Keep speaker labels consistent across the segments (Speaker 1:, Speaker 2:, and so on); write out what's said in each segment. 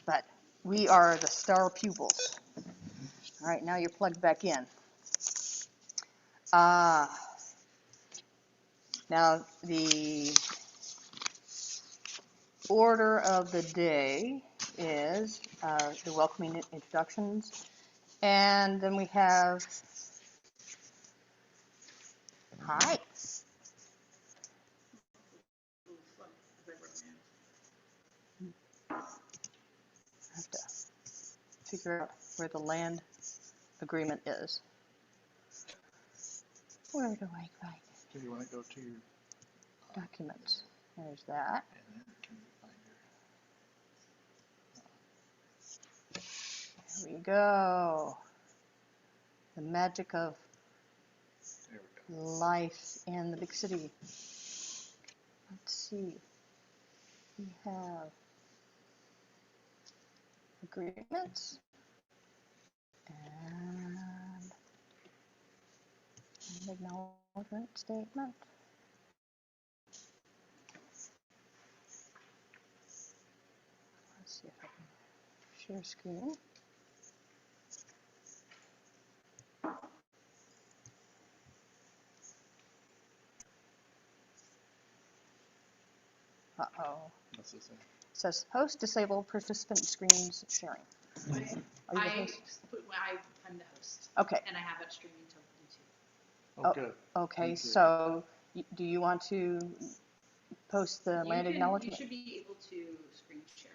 Speaker 1: but we are the star pupils. All right, now you're plugged back in. Now the order of the day is the welcoming introductions, and then we have, hi. I have to figure out where the land agreement is. Where do I find it?
Speaker 2: Do you want to go to your
Speaker 1: Documents? There's that.
Speaker 2: and then can you find your
Speaker 1: There we go. The magic of
Speaker 2: there we go.
Speaker 1: life in the big city. Let's see. We have agreements and an acknowledgement statement. Let's see if I can share screen. Uh-oh.
Speaker 2: What's this say?
Speaker 1: It says host disabled participant screens sharing. Are you the host?
Speaker 3: I'm the host.
Speaker 1: Okay.
Speaker 3: And I have it streaming to YouTube.
Speaker 2: Oh, good.
Speaker 1: Okay,
Speaker 2: Thank you.
Speaker 1: so do you want to post the land
Speaker 3: You
Speaker 1: acknowledgement?
Speaker 3: should be able to screen share.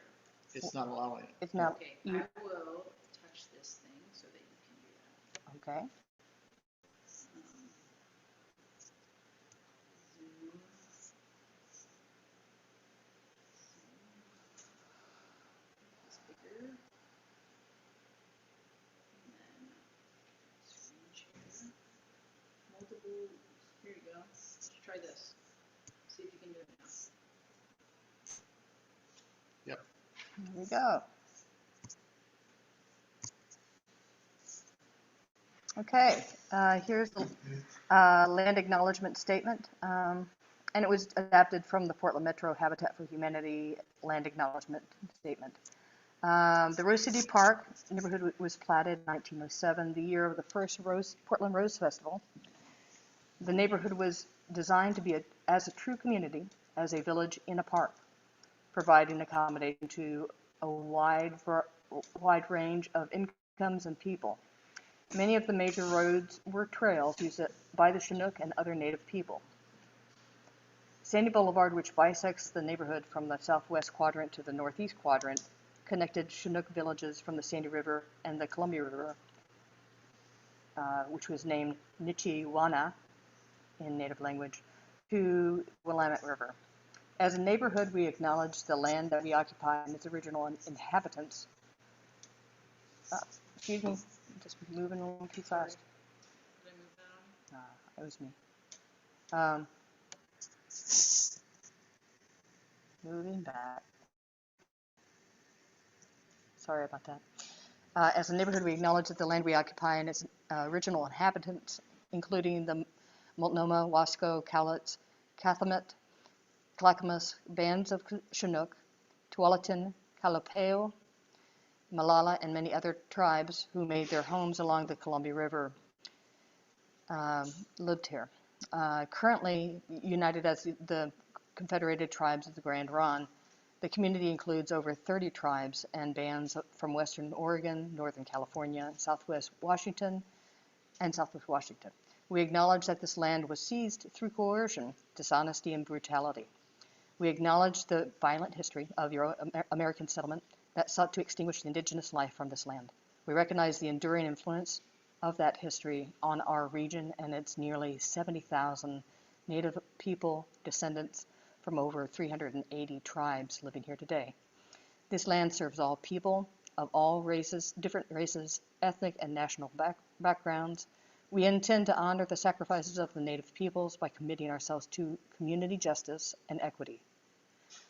Speaker 2: It's not allowing it.
Speaker 1: It's not.
Speaker 3: Okay,
Speaker 1: You,
Speaker 3: I will touch this thing so that you can do that.
Speaker 1: okay.
Speaker 3: Zoom. It's bigger. And then screen share. Multiple. Here you go. Let's try this. See if you can do it now.
Speaker 2: Yep.
Speaker 1: There we go. Okay, here's the land acknowledgement statement, and it was adapted from the Portland Metro Habitat for Humanity land acknowledgement statement. The Rose City Park neighborhood was platted in 1907, the year of the first Portland Rose Festival. The neighborhood was designed to be as a true community, as a village in a park, providing accommodation to a wide range of incomes and people. Many of the major roads were trails used by the Chinook and other native people. Sandy Boulevard, which bisects the neighborhood from the southwest quadrant to the northeast quadrant, connected Chinook villages from the Sandy River and the Columbia River, which was named Nichiwana in native language, to Willamette River. As a neighborhood, we acknowledge the land that we occupy and its original inhabitants. Excuse me, I'm just moving along too fast.
Speaker 3: Did I move that on?
Speaker 1: It was me. Moving back. Sorry about that. As a neighborhood, we acknowledge that the land we occupy and its original inhabitants, including the Multnomah, Wasco, Cowlitz, Cathlamet, Clackamas, bands of Chinook, Tualatin, Kalopeo, Malala, and many other tribes who made their homes along the Columbia River, lived here. Currently united as the Confederated Tribes of the Grand Ronde, the community includes over 30 tribes and bands from Western Oregon, Northern California, Southwest Washington. We acknowledge that this land was seized through coercion, dishonesty, and brutality. We acknowledge the violent history of Euro-American settlement that sought to extinguish the indigenous life from this land. We recognize the enduring influence of that history on our region and its nearly 70,000 Native people, descendants from over 380 tribes living here today. This land serves all people of all races, different races, ethnic and national backgrounds. We intend to honor the sacrifices of the Native peoples by committing ourselves to community justice and equity.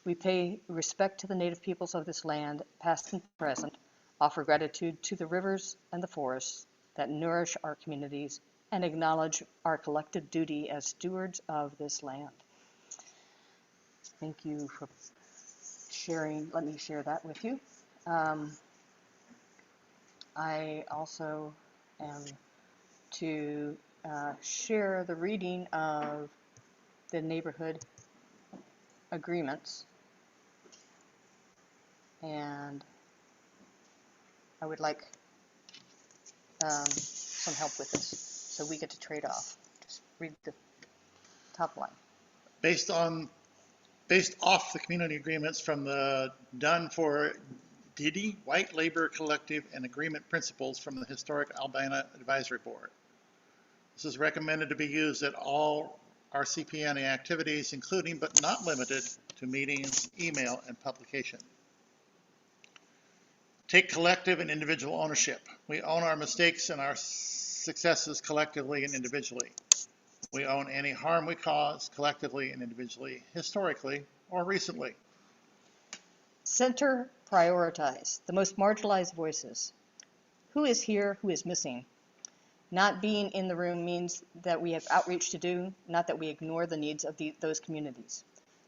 Speaker 1: We pay respect to the Native peoples of this land, past and present, offer gratitude to the rivers and the forests that nourish our communities, and acknowledge our collective duty as stewards of this land. Thank you for sharing. Let me share that with you. I also am to share the reading of the neighborhood agreements, and I would like some help with this, so we get to trade off. Just read the top line.
Speaker 2: Based off the community agreements from the Done for Didi White Labor Collective and agreement principles from the Historic Albina Advisory Board. This is recommended to be used at all RCPNA activities, including but not limited to meetings, email, and publication. Take collective and individual ownership. We own our mistakes and our successes collectively and individually. We own any harm we cause collectively and individually, historically or recently.
Speaker 1: Center, prioritize the most marginalized voices. Who is here? Who is missing? Not being in the room means that we have outreach to do, not that we ignore the needs of those communities.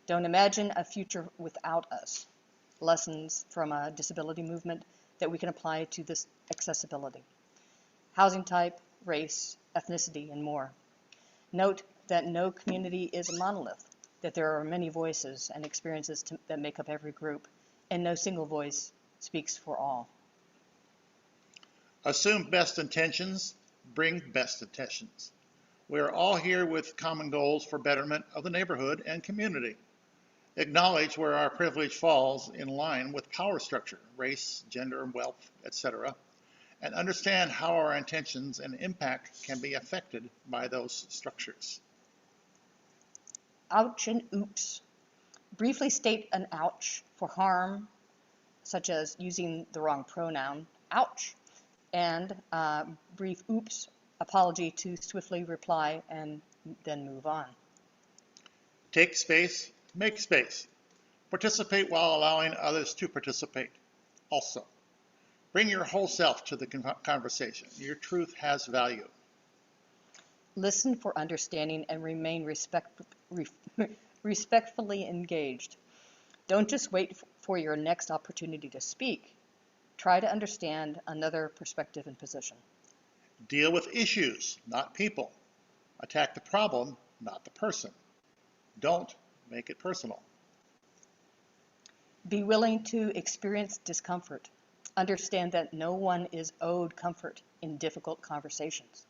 Speaker 1: Don't imagine a future without us. Lessons from a disability movement that we can apply to this accessibility. Housing type, race, ethnicity, and more. Note that no community is a monolith, that there are many voices and experiences that make up every group, and no single voice speaks for all.
Speaker 2: Assume best intentions, bring best intentions. We are all here with common goals for betterment of the neighborhood and community. Acknowledge where our privilege falls in line with power structure, race, gender, wealth, etc., and understand how our intentions and impact can be affected by those structures.
Speaker 1: Ouch and oops. Briefly state an ouch for harm, such as using the wrong pronoun, ouch, and brief oops, apology to swiftly reply and then move on.
Speaker 2: Take space, make space. Participate while allowing others to participate also. Bring your whole self to the conversation. Your truth has value.
Speaker 1: Listen for understanding and remain respectfully engaged. Don't just wait for your next opportunity to speak. Try to understand another perspective and position.
Speaker 2: Deal with issues, not people. Attack the problem, not the person. Don't make it personal.
Speaker 1: Be willing to experience discomfort. Understand that no one is owed comfort in difficult conversations.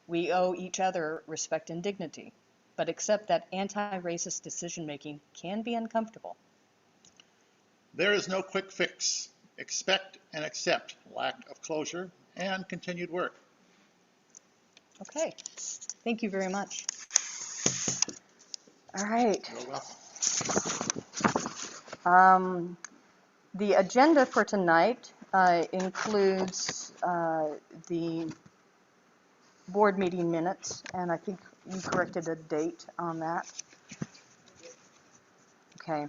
Speaker 1: We owe each other respect and dignity, but accept that anti-racist decision-making can be uncomfortable.
Speaker 2: There is no quick fix. Expect and accept lack of closure and continued work.
Speaker 1: Okay, thank you very much. All right.
Speaker 2: You're welcome.
Speaker 1: The agenda for tonight includes the board meeting minutes, and I think you corrected a date on that. Okay,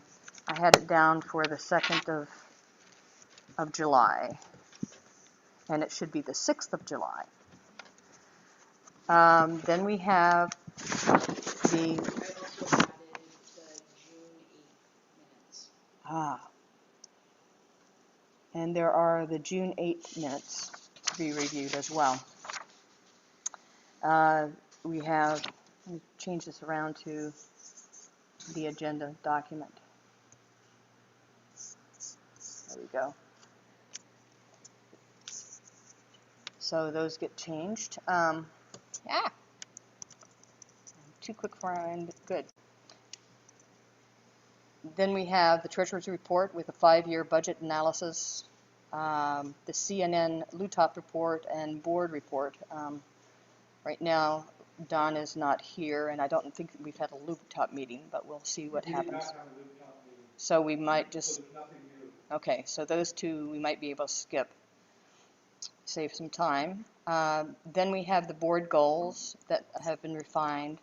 Speaker 1: I had it down for the 2nd of July, and it should be the 6th of July. Then we have the...
Speaker 3: I've also added the June 8th minutes.
Speaker 1: And there are the June 8th minutes to be reviewed as well. We have, let me change this around to the agenda document. There we go. So those get changed. Too quick for our end, good. Then we have the Treasurer's Report with a 5-year budget analysis, the CNN LUTOP report and board report. Right now, Don is not here, and I don't think we've had a LUTOP meeting, but we'll see what happens. So we might just, okay, so those two we might be able to skip, save some time. Then we have the board goals that have been refined.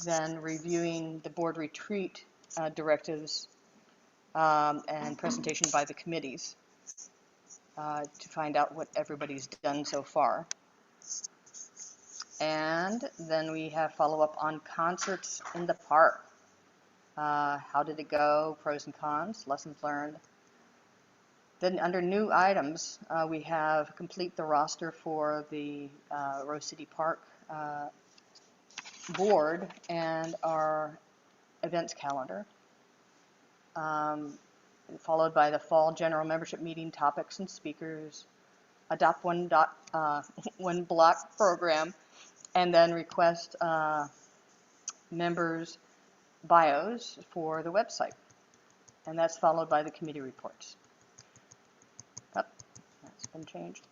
Speaker 1: Then reviewing the board retreat directives and presentation by the committees to find out what everybody's done so far. And then we have follow-up on concerts in the park. How did it go? Pros and cons, lessons learned. Then under new items, we have complete the roster for the Rose City Park board and our events calendar, followed by the fall general membership meeting topics and speakers, adopt one block program, and then request members' bios for the website. And that's followed by the committee reports. Oh, that's been changed.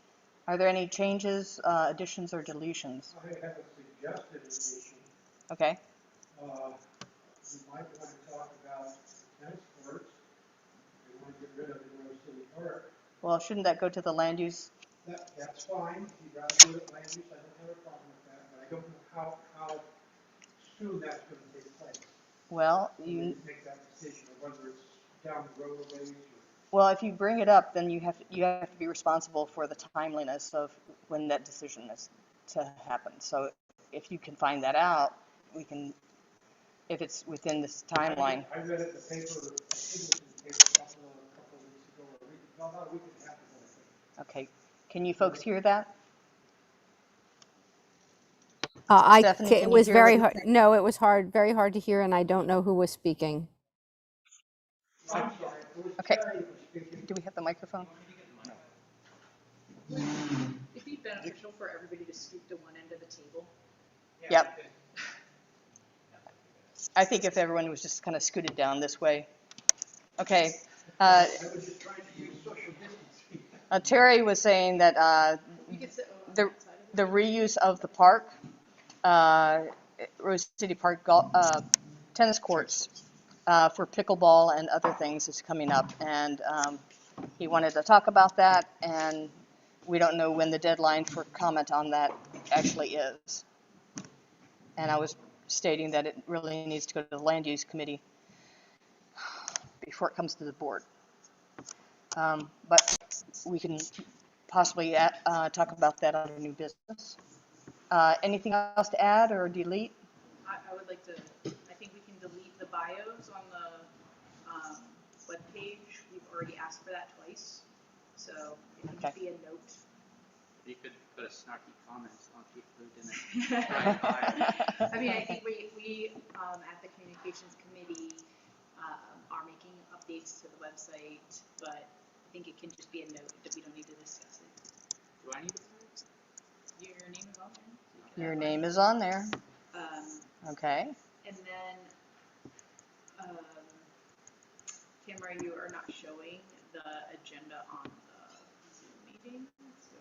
Speaker 1: Are there any changes, additions, or deletions?
Speaker 4: I have a suggested addition.
Speaker 1: Okay.
Speaker 4: You might want to talk about tennis courts. We want to get rid of the Rose City Park.
Speaker 1: Well, shouldn't that go to the land use?
Speaker 4: That's fine. If you'd rather do it land use, I don't have a problem with that. But I don't know how soon that's going to take place.
Speaker 1: Well,
Speaker 4: When you make that decision, or whether it's down the road a ways or.
Speaker 1: Well, if you bring it up, then you have to be responsible for the timeliness of when that decision is to happen. So if you can find that out, we can, if it's within this timeline.
Speaker 4: I read it in the paper, I think it was in the paper a couple of weeks ago, or a week, no, about a week and a half ago, I think.
Speaker 1: Okay. Can you folks hear that? Stephanie,
Speaker 5: It
Speaker 1: can
Speaker 5: was
Speaker 1: you hear
Speaker 5: very
Speaker 1: what-
Speaker 5: hard. No, it was very hard to hear, and I don't know who was speaking.
Speaker 4: I'm sorry, it was
Speaker 1: Okay.
Speaker 4: Terry who was speaking.
Speaker 1: Do we have the microphone?
Speaker 3: It'd be beneficial for everybody to scoot to one end of the table.
Speaker 1: Yep. I think if everyone was just kind of scooted down this way. Okay.
Speaker 4: I was just trying to use social distancing.
Speaker 1: Terry was saying that
Speaker 3: You could sit on
Speaker 1: the
Speaker 3: that side of
Speaker 1: the reuse of the park, Rose City Park tennis courts for pickleball and other things is coming up, and he wanted to talk about that, and we don't know when the deadline for comment on that actually is. And I was stating that it really needs to go to the land use committee before it comes to the board. But we can possibly talk about that under new business. Anything else to add or delete?
Speaker 3: I would like to, I think we can delete the bios on the webpage. We've already asked for that twice. So it can just be a note.
Speaker 6: You could put a snarky comment on people who didn't drive by.
Speaker 3: I mean, I think we at the communications committee are making updates to the website, but I think it can just be a note that we don't need to discuss it.
Speaker 6: Do I need to say it?
Speaker 3: Your name is on there.
Speaker 1: Your name is on there. Okay.
Speaker 3: And then, Tamara, you are not showing the agenda on the Zoom meeting, so if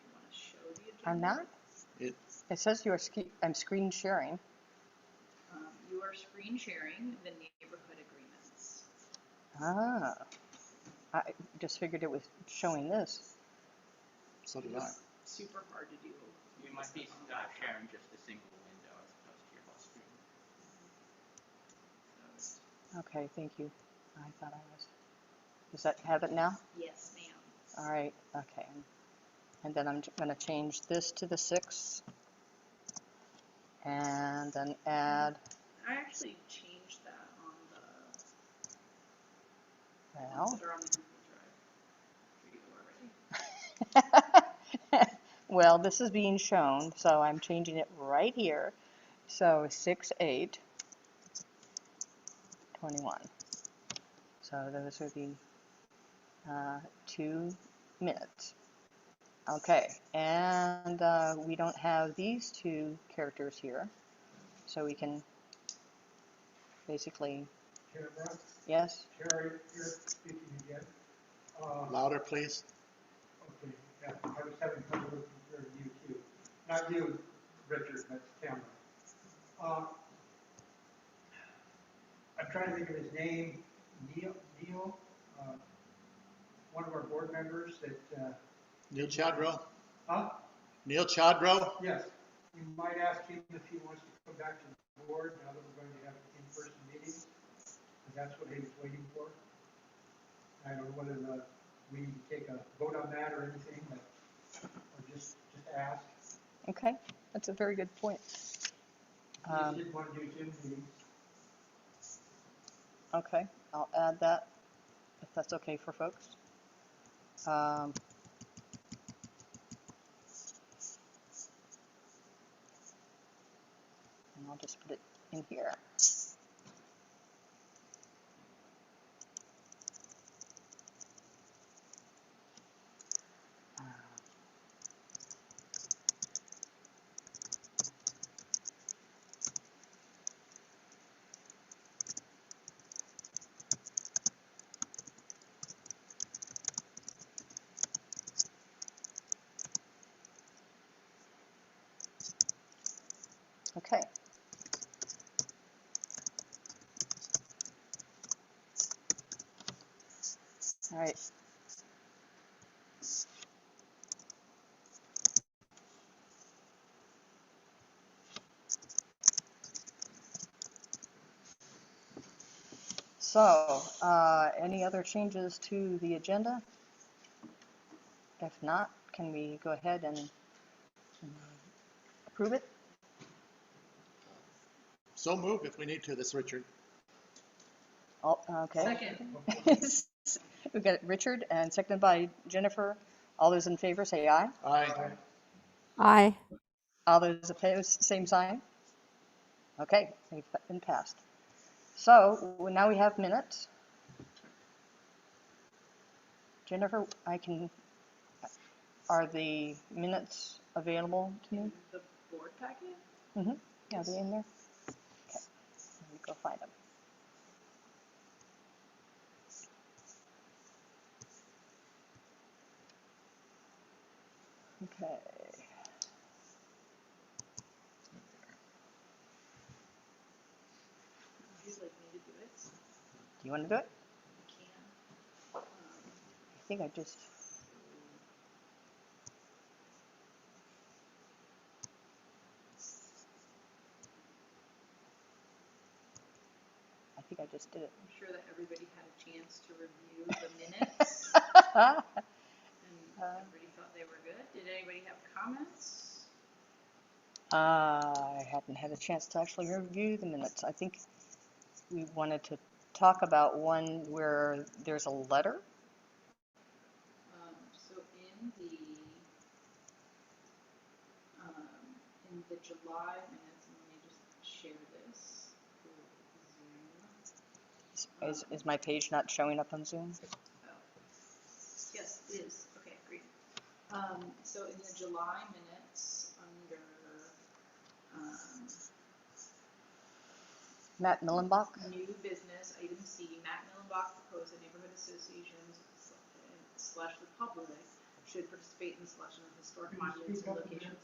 Speaker 3: you want to show the agenda.
Speaker 1: I'm not? It says I'm screen sharing.
Speaker 3: You are screen sharing the neighborhood agreements.
Speaker 1: Ah. I just figured it was showing this.
Speaker 2: So did I.
Speaker 3: Super hard to do.
Speaker 6: You might be sharing just a single window as opposed to your whole screen.
Speaker 1: Okay, thank you. I thought I was. Does that have it now?
Speaker 3: Yes, ma'am.
Speaker 1: All right, okay. And then I'm going to change this to the 6th. And then add,
Speaker 3: I actually changed that on the
Speaker 1: well,
Speaker 3: ones that are on the Google Drive. For you already.
Speaker 1: well, this is being shown, so I'm changing it right here. So 6/8/21. So those are the 2 minutes. Okay, and we don't have these 2 characters here, so we can basically,
Speaker 4: Tamara,
Speaker 1: yes?
Speaker 4: Terry, you're speaking again.
Speaker 2: Louder, please.
Speaker 4: Okay, yeah, I was having trouble with you too. Not you, Richard, that's Tamara. I'm trying to think of his name, Neil, one of our board members that,
Speaker 2: Neil Chadro.
Speaker 4: huh?
Speaker 2: Neil Chadro.
Speaker 4: Yes, you might ask him if he wants to come back to the board now that we're going to have in-person meetings, because that's what he was waiting for. I don't know whether we need to take a vote on that or anything, or just ask.
Speaker 1: Okay, that's a very good point.
Speaker 4: He just didn't want to do Zoom meetings.
Speaker 1: Okay, I'll add that if that's okay for folks. Um, and I'll just put it in here. Okay. All right. So, any other changes to the agenda? If not, can we go ahead and approve it?
Speaker 2: So move if we need to, this Richard.
Speaker 1: Okay.
Speaker 3: Second.
Speaker 1: We've got Richard and seconded by Jennifer. All those in favor say aye.
Speaker 2: Aye.
Speaker 5: Aye.
Speaker 1: All those opposed, same sign. Okay, they've been passed. So now we have minutes. Jennifer, are the minutes available to me?
Speaker 3: The board packet?
Speaker 1: Mm-hmm. Are they in there? Okay, let me go find them. Okay.
Speaker 3: Would you like me to do it?
Speaker 1: Do you want to do it?
Speaker 3: I can.
Speaker 1: I think I just. I think I just did it.
Speaker 3: I'm sure that everybody had a chance to review the minutes. And everybody thought they were good. Did anybody have comments?
Speaker 1: I hadn't had a chance to actually review the minutes. I think we wanted to talk about one where there's a letter.
Speaker 3: So in the July minutes, and let me just share this through Zoom.
Speaker 1: Is my page not showing up on Zoom?
Speaker 3: Oh, yes, it is. Okay, great. So in the July minutes, under
Speaker 1: Matt Millenbach?
Speaker 3: new business, item C, Matt Millenbach proposed that neighborhood associations slash the public should participate in the selection of historic monuments and locations.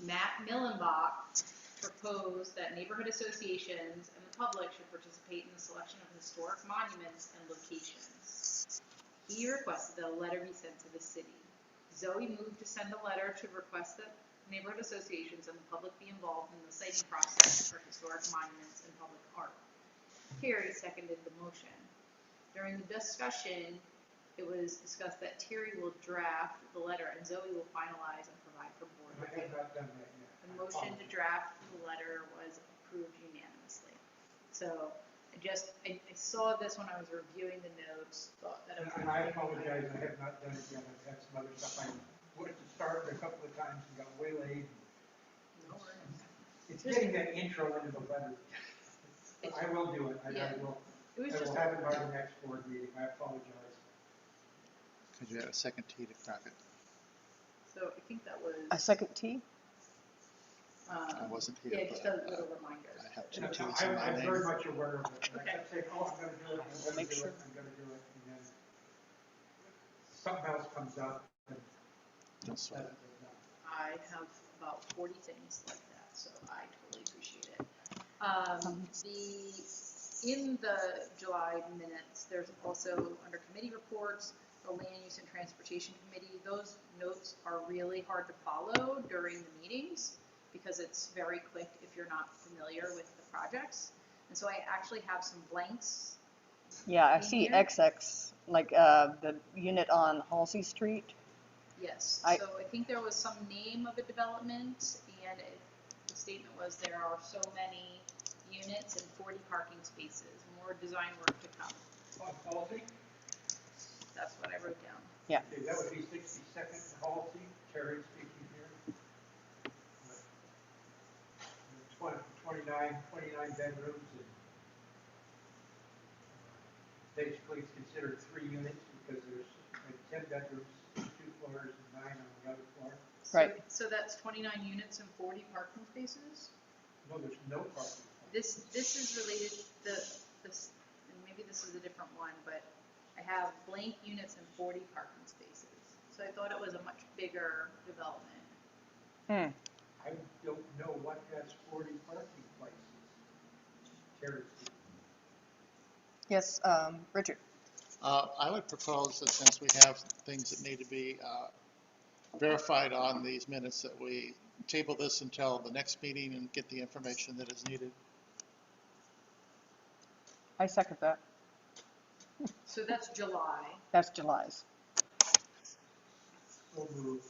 Speaker 3: Matt Millenbach proposed that neighborhood associations and the public should participate in the selection of historic monuments and locations. He requested that a letter be sent to the city. Zoe moved to send a letter to request that neighborhood associations and the public be involved in the siting process for historic monuments and public art. Terry seconded the motion. During the discussion, it was discussed that Terry will draft the letter and Zoe will finalize and provide for board
Speaker 4: I
Speaker 3: review.
Speaker 4: have not done that yet.
Speaker 3: The motion to draft the letter was approved unanimously. So I saw this when I was reviewing the notes, thought that it was.
Speaker 4: And I apologize, I have not done it yet. I've had some other stuff. I wanted to start a couple of times and got waylaid.
Speaker 3: No worries.
Speaker 4: It's getting that intro into the letter. But I will do it. I
Speaker 3: Yeah.
Speaker 4: will
Speaker 3: It was
Speaker 4: I
Speaker 3: just,
Speaker 4: will have it by the next board meeting. I apologize.
Speaker 2: Could you have a second tea to crack it?
Speaker 3: so I think that was.
Speaker 1: A second T?
Speaker 2: I wasn't here,
Speaker 3: Yeah,
Speaker 2: but
Speaker 3: just a little reminder.
Speaker 2: I have two
Speaker 4: And
Speaker 2: teas in my
Speaker 4: I'm
Speaker 2: name.
Speaker 4: very much aware of it. And I
Speaker 3: Okay.
Speaker 4: kept saying, oh, I'm going to do it, I'm going to
Speaker 1: Make
Speaker 4: do
Speaker 1: sure.
Speaker 4: it, I'm going to do it. And then something else comes up and
Speaker 2: Don't sweat
Speaker 4: doesn't
Speaker 2: it.
Speaker 4: get done.
Speaker 3: I have about 40 things like that, so I totally appreciate it. In the July minutes, there's also under committee reports, the Land Use and Transportation Committee. Those notes are really hard to follow during the meetings because it's very quick if you're not familiar with the projects. And so I actually have some blanks.
Speaker 1: Yeah, I
Speaker 3: In
Speaker 1: see
Speaker 3: here?
Speaker 1: XX, like the unit on Halsey Street.
Speaker 3: Yes,
Speaker 1: I-
Speaker 3: so I think there was some name of a development, and the statement was there are so many units and 40 parking spaces, more design work to come.
Speaker 4: Policy?
Speaker 3: That's what I wrote down.
Speaker 1: Yeah.
Speaker 4: Okay, that would be 62nd Halsey, Terry speaking here. 29 bedrooms and basically it's considered 3 units because there's like 10 bedrooms, 2 floors and 9 on the other floor.
Speaker 1: Right.
Speaker 3: So that's 29 units and 40 parking spaces?
Speaker 4: No, there's no parking.
Speaker 3: This is related, this, and maybe this is a different one, but I have blank units and 40 parking spaces. So I thought it was a much bigger development.
Speaker 1: Hmm.
Speaker 4: I don't know what has 40 parking places. Terry speaking.
Speaker 1: Yes, Richard.
Speaker 2: I would propose that since we have things that need to be verified on these minutes, that we table this until the next meeting and get the information that is needed.
Speaker 1: I second that.
Speaker 3: So that's July.
Speaker 1: That's July's.
Speaker 4: So moved.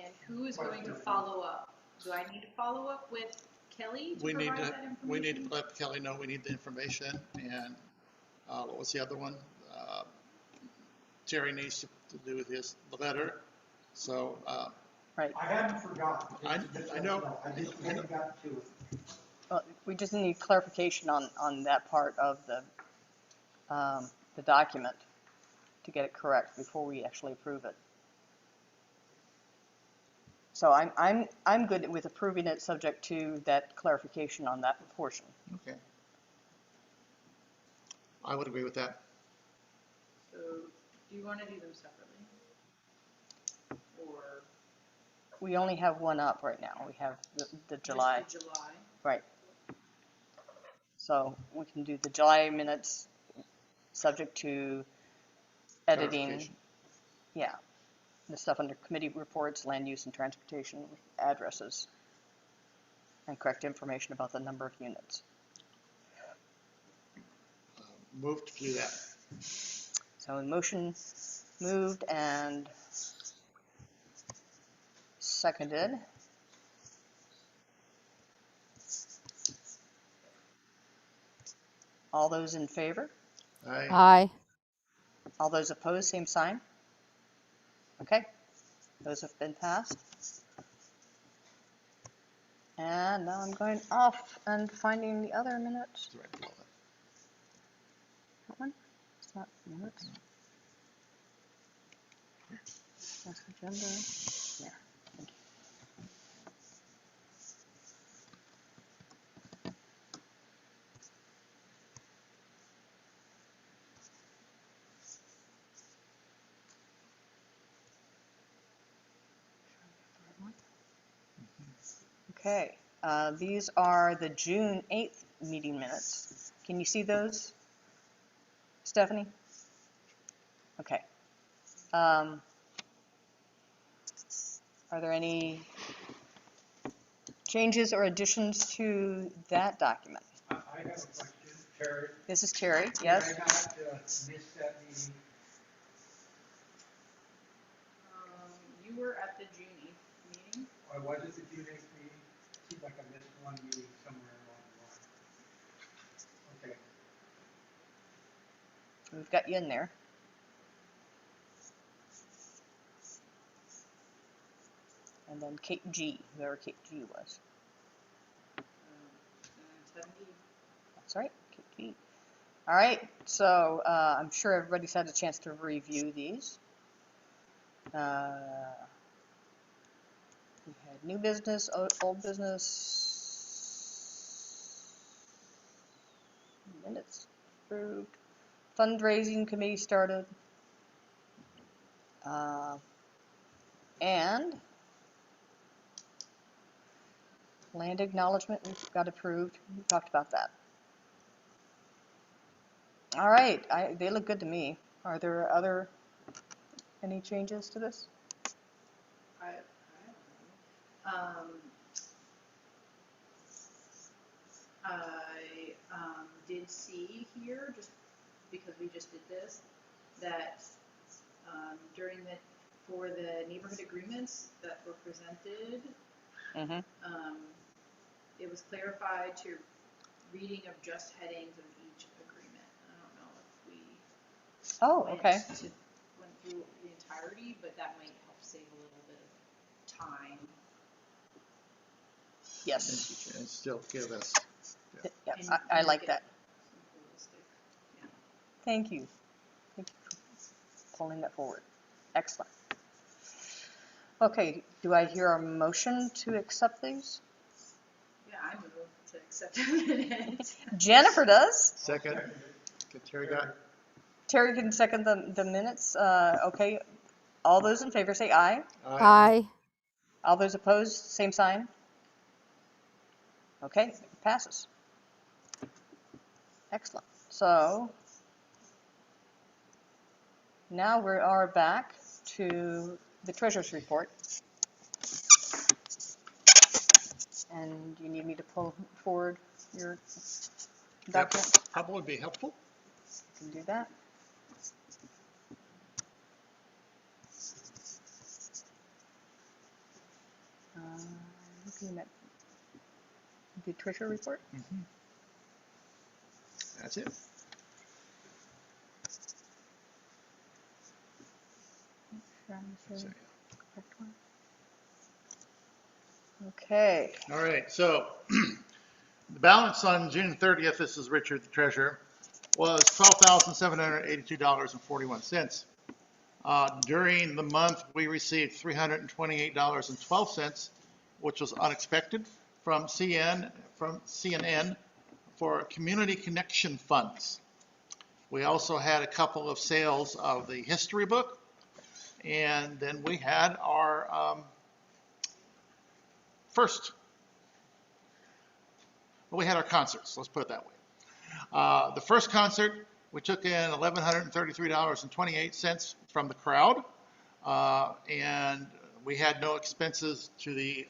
Speaker 3: And who is going to follow up? Do I need to follow up with Kelly to
Speaker 2: We
Speaker 3: provide
Speaker 2: need to,
Speaker 3: that information?
Speaker 2: we need to let Kelly know we need the information, and what was the other one? Terry needs to do with his letter, so,
Speaker 1: Right.
Speaker 4: I haven't forgotten.
Speaker 2: I know.
Speaker 4: I just haven't gotten to it.
Speaker 1: Well, we just need clarification on that part of the document to get it correct before we actually approve it. So I'm good with approving it subject to that clarification on that portion.
Speaker 2: okay. I would agree with that.
Speaker 3: So do you want to do them separately? Or
Speaker 1: We only have one up right now. We have the July,
Speaker 3: just the July?
Speaker 1: right. So we can do the July minutes subject to editing.
Speaker 2: Clarification.
Speaker 1: Yeah, the stuff under committee reports, land use and transportation, addresses, and correct information about the number of units.
Speaker 2: Move to do that.
Speaker 1: So the motion moved and seconded. All those in favor?
Speaker 2: Aye.
Speaker 5: Aye.
Speaker 1: All those opposed, same sign? Okay, those have been passed. And now I'm going off and finding the other minutes.
Speaker 2: It's right below that.
Speaker 1: That one? It's not minutes. That's agenda. Yeah, thank you. Okay, these are the June 8th meeting minutes. Can you see those, Stephanie? Okay. Are there any changes or additions to that document?
Speaker 4: I have a question, Terry.
Speaker 1: This is Terry, yes?
Speaker 4: Did I not miss that meeting?
Speaker 3: You were at the June 8th meeting.
Speaker 4: Or was it the June 8th meeting? Seems like I missed one meeting somewhere along the line. Okay.
Speaker 1: We've got you in there. And then Kate G, whoever Kate G was.
Speaker 3: 70.
Speaker 1: That's right, Kate G. All right, so I'm sure everybody's had a chance to review these. We had new business, old business, minutes approved, fundraising committee started, and land acknowledgement we got approved. We talked about that. All right, they look good to me. Are there any changes to this?
Speaker 3: I don't know. I did see here, just because we just did this, that for the neighborhood agreements that were presented, it was clarified to reading of just headings of each agreement. I don't know if we
Speaker 1: Oh,
Speaker 3: went
Speaker 1: okay.
Speaker 3: to through the entirety, but that might help save a little bit of time.
Speaker 1: Yes.
Speaker 2: And still give us,
Speaker 1: Yeah,
Speaker 3: And
Speaker 1: I
Speaker 3: make
Speaker 1: like
Speaker 3: it
Speaker 1: that.
Speaker 3: simplistic. Yeah.
Speaker 1: Thank you. Thank you for pulling that forward. Excellent. Okay, do I hear a motion to accept these?
Speaker 3: Yeah, I move to accept the minutes.
Speaker 1: Jennifer does.
Speaker 2: second, get Terry got,
Speaker 1: Terry can second the minutes. Okay, all those in favor say aye.
Speaker 5: Aye.
Speaker 1: All those opposed, same sign. Okay, it passes. Excellent. So now we are back to the treasurer's report. And you need me to pull forward your
Speaker 2: that
Speaker 1: document?
Speaker 2: probably would be helpful.
Speaker 1: You can do that. Looking at the treasurer report.
Speaker 2: That's it. So,
Speaker 1: Okay.
Speaker 2: all right, so the balance on June 30th, this is Richard, the treasurer, was $12,782.41. During the month, we received $328.12, which was unexpected from CNN for community connection funds. We also had a couple of sales of the history book, and then we had our we had our concerts, let's put it that way. The first concert, we took in $1,133.28 from the crowd, and we had no expenses to the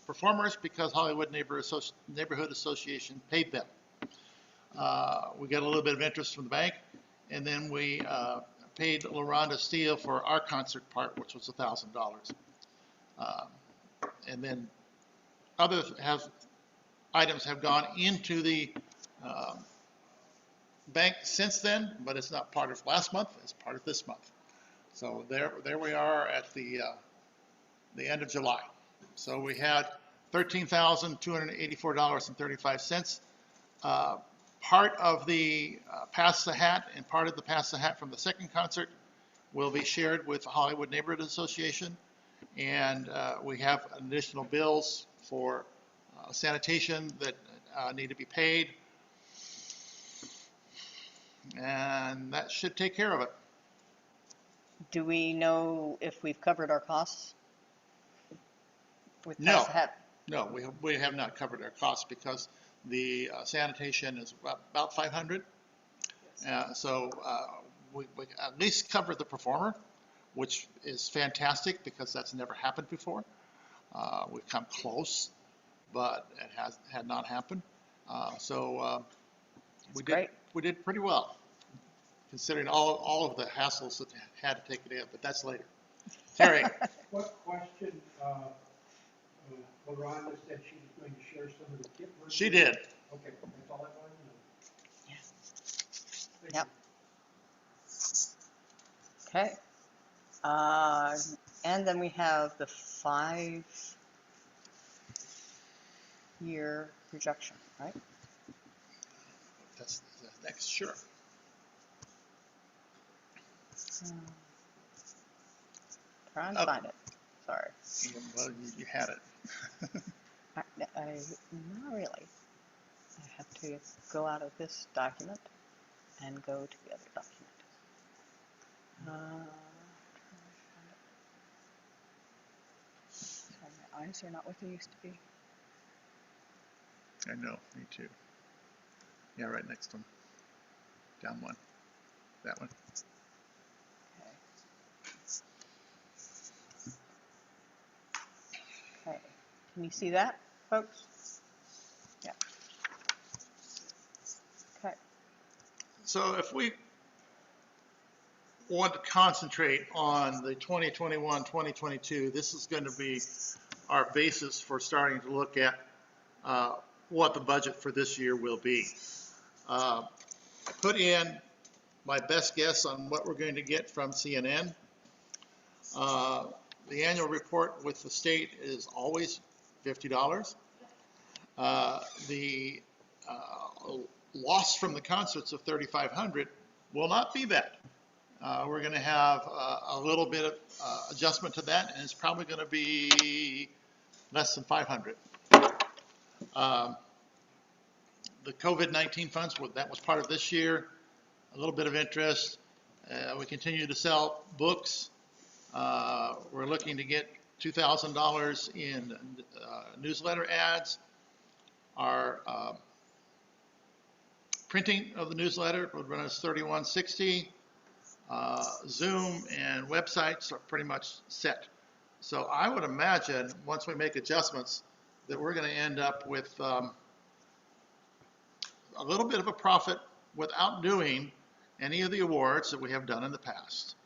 Speaker 2: performers because Hollywood Neighborhood Association paid them. We got a little bit of interest from the bank, and then we paid LaRonda Steele for our concert part, which was $1,000. And then other items have gone into the bank since then, but it's not part of last month, it's part of this month. So there we are at the end of July. So we had $13,284.35. Part of the Pass the Hat and part of the Pass the Hat from the second concert will be shared with the Hollywood Neighborhood Association. And we have additional bills for sanitation that need to be paid. And that should take care of it.
Speaker 1: Do we know if we've covered our costs with
Speaker 2: No.
Speaker 1: Pass the Hat?
Speaker 2: No, we have not covered our costs because the sanitation is about $500. So we at least covered the performer, which is fantastic because that's never happened before. We've come close, but it had not happened. We did pretty well, considering all of the hassles that had to take it in, but that's later. Terry.
Speaker 4: What question, LaRonda said she was going to share some of the tip money?
Speaker 2: She did.
Speaker 4: Okay, that's all I wanted to know.
Speaker 1: Yep. Okay. And then we have the 5-year projection, right?
Speaker 2: That's next, sure.
Speaker 1: Trying to find it. Sorry.
Speaker 2: Well, you had it.
Speaker 1: Not really. I have to go out of this document and go to the other document. Sorry, my eyes are not what they used to be.
Speaker 2: I know, me too. Yeah, right next to him. Down one. That one.
Speaker 1: Okay. Can you see that, folks? Yeah. Okay.
Speaker 2: So if we want to concentrate on the 2021-2022, this is going to be our basis for starting to look at what the budget for this year will be. I put in my best guess on what we're going to get from CNN. The annual report with the state is always $50. The loss from the concerts of $3,500 will not be that. We're going to have a little bit of adjustment to that, and it's probably going to be less than $500. The COVID-19 funds, that was part of this year. A little bit of interest. We continue to sell books. We're looking to get $2,000 in newsletter ads. Our printing of the newsletter would run us $31.60. Zoom and websites are pretty much set. So I would imagine once we make adjustments that we're going to end up with a little bit of a profit without doing any of the awards that we have done in the past.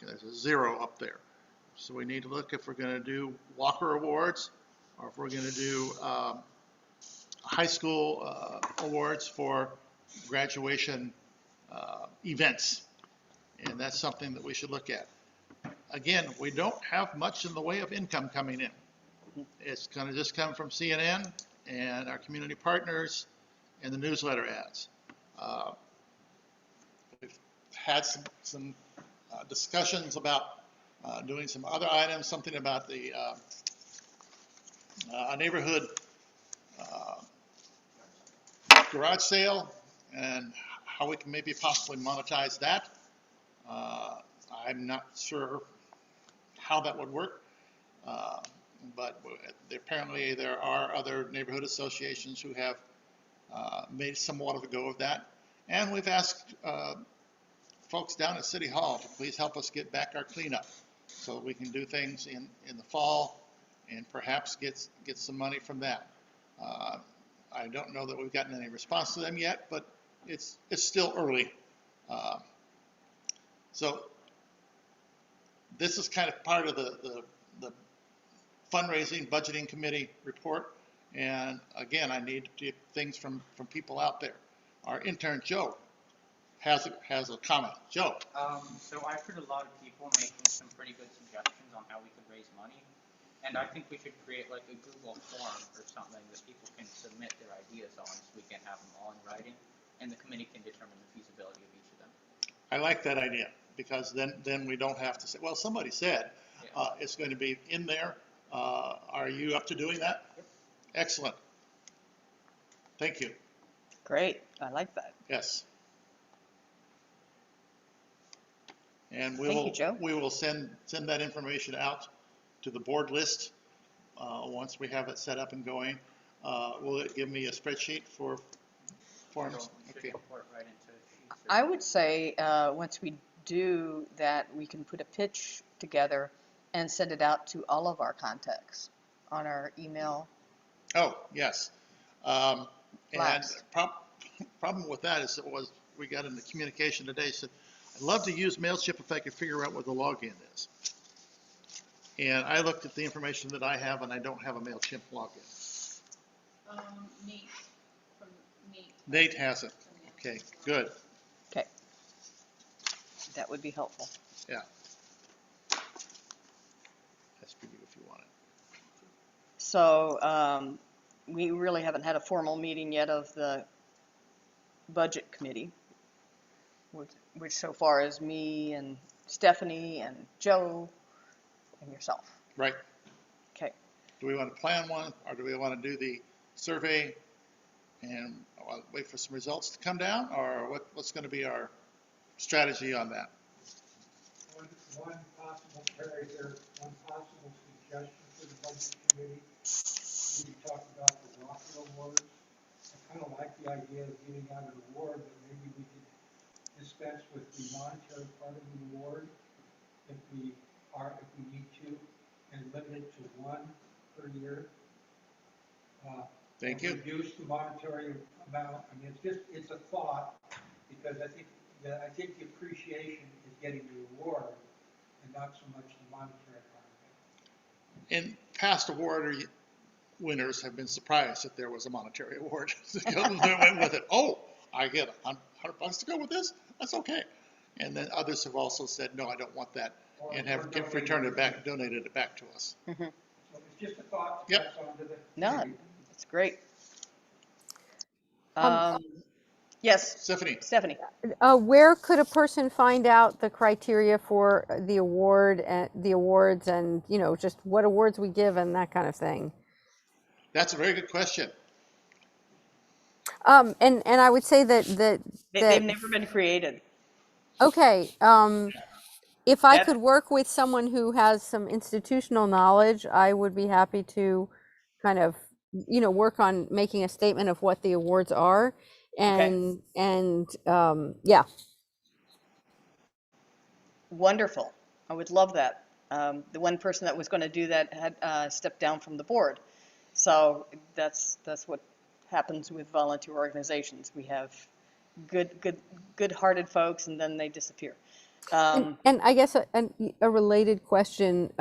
Speaker 2: There's a zero up there. So we need to look if we're going to do Walker Awards or if we're going to do high school awards for graduation events. And that's something that we should look at. Again, we don't have much in the way of income coming in. It's going to just come from CNN and our community partners and the newsletter ads. We've had some discussions about doing some other items, something about the neighborhood garage sale and how we can maybe possibly monetize that. I'm not sure how that would work, but apparently there are other neighborhood associations who have made somewhat of a go of that. And we've asked folks down at City Hall to please help us get back our cleanup so that we can do things in the fall and perhaps get some money from that. I don't know that we've gotten any response to them yet, but it's still early. So this is kind of part of the fundraising budgeting committee report. And again, I need to get things from people out there. Our intern Joe has a comment. Joe.
Speaker 6: So I've heard a lot of people making some pretty good suggestions on how we could raise money. And I think we should create like a Google form or something that people can submit their ideas on so we can have them all in writing and the committee can determine the feasibility of each of them.
Speaker 2: I like that idea because then we don't have to say, well, somebody said it's going to be in there. Are you up to doing that?
Speaker 6: Yep.
Speaker 2: Excellent. Thank you.
Speaker 1: Great. I like that.
Speaker 2: Yes. And
Speaker 1: Thank you, Joe.
Speaker 2: we will send that information out to the board list once we have it set up and going. Will it give me a spreadsheet for forms? Okay.
Speaker 6: Import right into sheets.
Speaker 1: I would say once we do that, we can put a pitch together and send it out to all of our contacts on our email.
Speaker 2: Oh, yes. And
Speaker 1: Blast.
Speaker 2: problem with that is we got in the communication today, said, I'd love to use MailChimp if I could figure out what the login is. And I looked at the information that I have, and I don't have a MailChimp login.
Speaker 3: Nate, from Nate.
Speaker 2: Nate has it. Okay, good.
Speaker 1: Okay. That would be helpful.
Speaker 2: Yeah. That's for you if you want it.
Speaker 1: So we really haven't had a formal meeting yet of the budget committee, which so far is me and Stephanie and Joe and yourself.
Speaker 2: Right.
Speaker 1: Okay.
Speaker 2: Do we want to plan one, or do we want to do the survey and wait for some results to come down, or what's going to be our strategy on that?
Speaker 4: One possible suggestion for the budget committee, we talked about the Rocker Awards. I kind of like the idea of giving out an award, but maybe we could dispense with the monetary part of the award if we need to, and limit it to one per year.
Speaker 2: Thank you.
Speaker 4: Reduce the monetary amount. I mean, it's a thought, because I think the appreciation is getting the award and not so much the monetary part of it.
Speaker 2: In past award winners have been surprised that there was a monetary award. They went with it. Oh, I get $100 to go with this? That's okay. And then others have also said, no, I don't want that, and
Speaker 4: Or
Speaker 2: have
Speaker 4: donated
Speaker 2: returned it back, donated it back to us.
Speaker 4: So it's just a thought to
Speaker 2: Yep.
Speaker 4: pass on to the
Speaker 1: No,
Speaker 4: committee.
Speaker 1: it's great.
Speaker 5: Um,
Speaker 1: Yes,
Speaker 2: Stephanie,
Speaker 1: Stephanie.
Speaker 5: Where could a person find out the criteria for the award and the awards and, just what awards we give and that kind of thing?
Speaker 2: that's a very good question.
Speaker 5: And I would say
Speaker 1: They've never been created.
Speaker 5: okay, if I
Speaker 1: That-
Speaker 5: could work with someone who has some institutional knowledge, I would be happy to kind of, work on making a statement of what the awards are.
Speaker 1: Okay.
Speaker 5: And yeah.
Speaker 1: Wonderful. I would love that. The one person that was going to do that had stepped down from the board. So that's what happens with volunteer organizations. We have good-hearted folks, and then they disappear.
Speaker 5: And I guess a related question,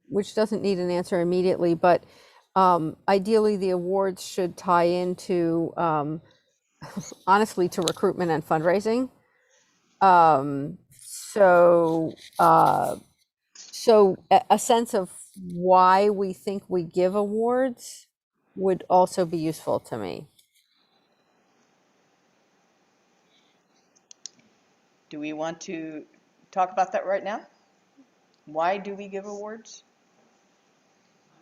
Speaker 5: which doesn't need an answer immediately, but ideally the awards should tie into, honestly, to recruitment and fundraising. So a sense of why we think we give awards would also be useful to me.
Speaker 1: Do we want to talk about that right now? Why do we give awards?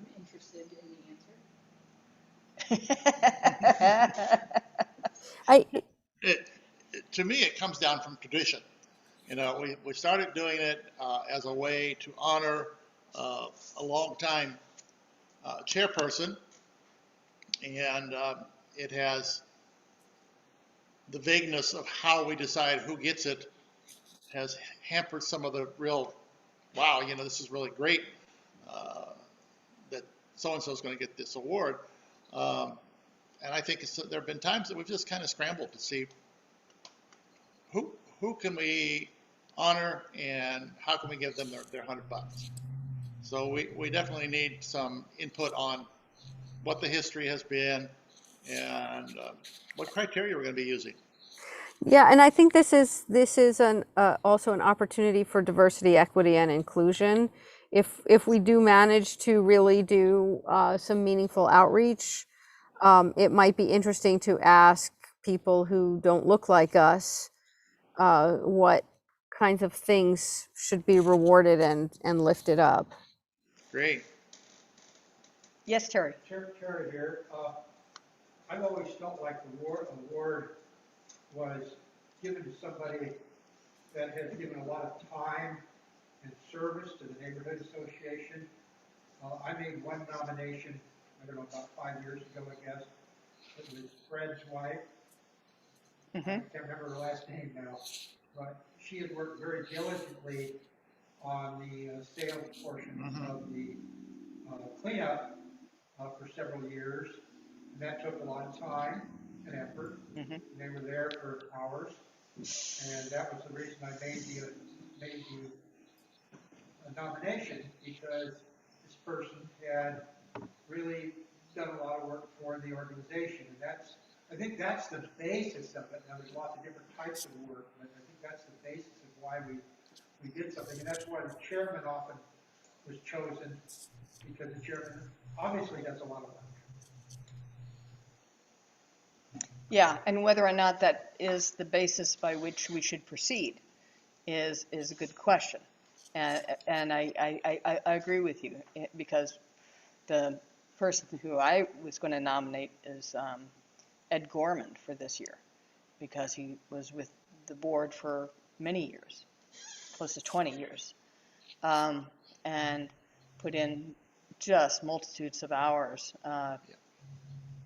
Speaker 3: I'm interested in the answer.
Speaker 2: To me, it comes down from tradition. We started doing it as a way to honor a long-time chairperson, and it has the vagueness of how we decide who gets it has hampered some of the real, wow, this is really great that so-and-so is going to get this award. And I think there have been times that we've just kind of scrambled to see who can we honor and how can we give them their $100. So we definitely need some input on what the history has been and what criteria we're going to be using.
Speaker 5: Yeah, and I think this is an also an opportunity for diversity, equity, and inclusion. If we do manage to really do some meaningful outreach, it might be interesting to ask people who don't look like us what kinds of things should be rewarded and lifted up.
Speaker 2: Great.
Speaker 1: Yes, Terry.
Speaker 4: Terry here. I've always felt like the award was given to somebody that has given a lot of time and service to the neighborhood association. I made one nomination, I don't know, about 5 years ago, I guess. It was Fred's wife. I can't remember her last name now, but she had worked very diligently on the sales portion of the cleanup for several years. And that took a lot of time and effort. They were there for hours. And that was the reason I made the nomination, because this person had really done a lot of work for the organization. And I think that's the basis of it. Now, there's lots of different types of work, but I think that's the basis of why we did something. And that's why the chairman often was chosen, because the chairman obviously does a lot of work.
Speaker 1: Yeah, and whether or not that is the basis by which we should proceed is a good question. And I agree with you, because the person who I was going to nominate is Ed Gorman for this year, because he was with the board for many years, close to 20 years, and put in just multitudes of hours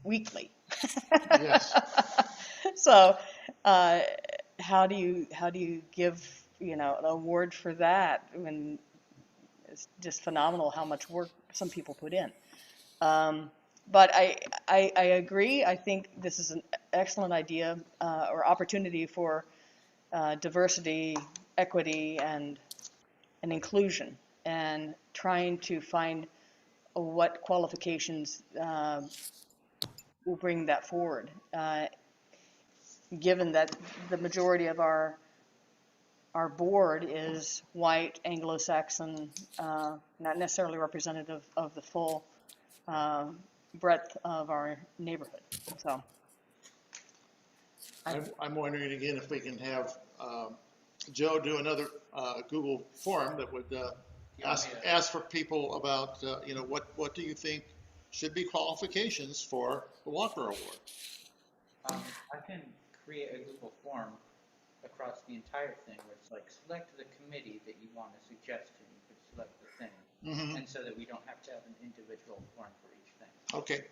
Speaker 1: weekly.
Speaker 2: Yes.
Speaker 1: So how do you give an award for that when it's just phenomenal how much work some people put in? But I agree. I think this is an excellent idea or opportunity for diversity, equity, and inclusion, and trying to find what qualifications will bring that forward. given that the majority of our board is white, Anglo-Saxon, not necessarily representative of the full breadth of our neighborhood. So
Speaker 2: I'm wondering again if we can have Joe do another Google form that would ask for people about, what do you think should be qualifications for the Walker Award?
Speaker 6: I can create a Google form across the entire thing where it's like select the committee that you want to suggest and you could select the thing.
Speaker 2: Mm-hmm.
Speaker 6: And so that we don't have to have an individual form for each thing.
Speaker 2: Okay.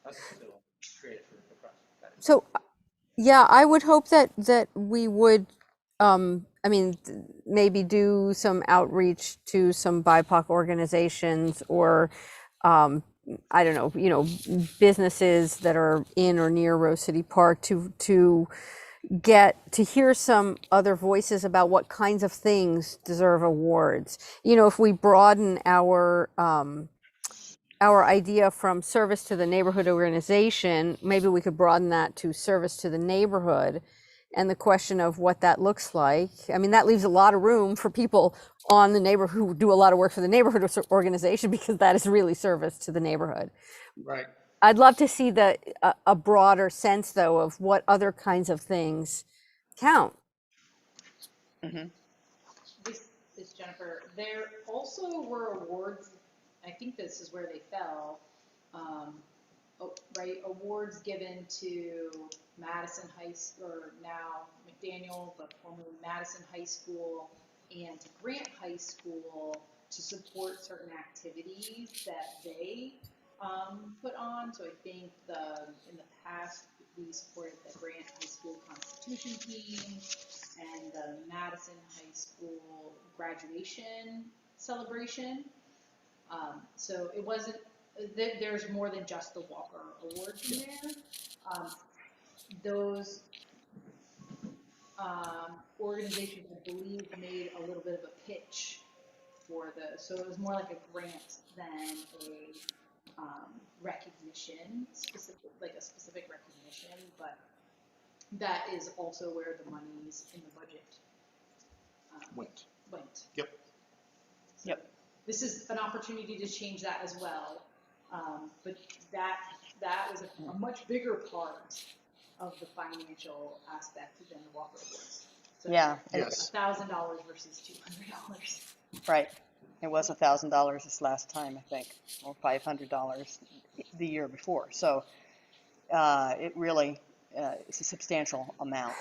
Speaker 6: Okay, so create it for across. Got it.
Speaker 5: So, yeah, I would hope that we would, I mean, maybe do some outreach to some BIPOC organizations or, I don't know, businesses that are in or near Rose City Park to get to hear some other voices about what kinds of things deserve awards. If we broaden our idea from service to the neighborhood organization, maybe we could broaden that to service to the neighborhood, and the question of what that looks like. I mean, that leaves a lot of room for people on the neighborhood who do a lot of work for the neighborhood organization, because that is really service to the neighborhood.
Speaker 2: Right.
Speaker 5: I'd love to see a broader sense, though, of what other kinds of things count.
Speaker 1: mm-hmm.
Speaker 3: This is Jennifer. There also were awards. I think this is where they fell. Right, awards given to Madison High School, or now McDaniel, but formerly Madison High School, and to Grant High School to support certain activities that they put on. So I think in the past we supported the Grant High School Constitution team and the Madison High School graduation celebration. So it wasn't, there's more than just the Walker Awards in there. Those organizations, I believe, made a little bit of a pitch for so it was more like a grant than a recognition, like a specific recognition, but that is also where the monies in the budget went.
Speaker 2: Yep.
Speaker 3: So yep. This is an opportunity to change that as well, but that was a much bigger part of the financial aspect than the Walker Awards. So
Speaker 1: Yeah.
Speaker 2: Yes.
Speaker 3: $1,000 versus $200.
Speaker 1: Right. It was $1,000 this last time, I think, or $500 the year before. So it really is a substantial amount.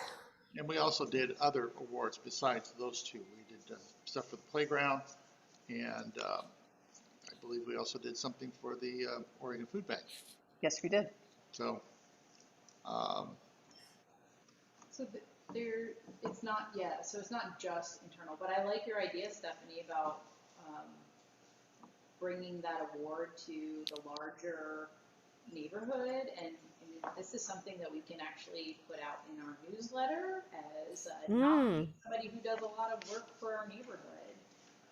Speaker 2: And we also did other awards besides those two. We did stuff for the playground, and I believe we also did something for the Oregon Food Bank.
Speaker 1: Yes, we did.
Speaker 2: So,
Speaker 3: it's not, so it's not just internal, but I like your idea, Stephanie, about bringing that award to the larger neighborhood, and this is something that we can actually put out in our newsletter as somebody who does a lot of work for our neighborhood,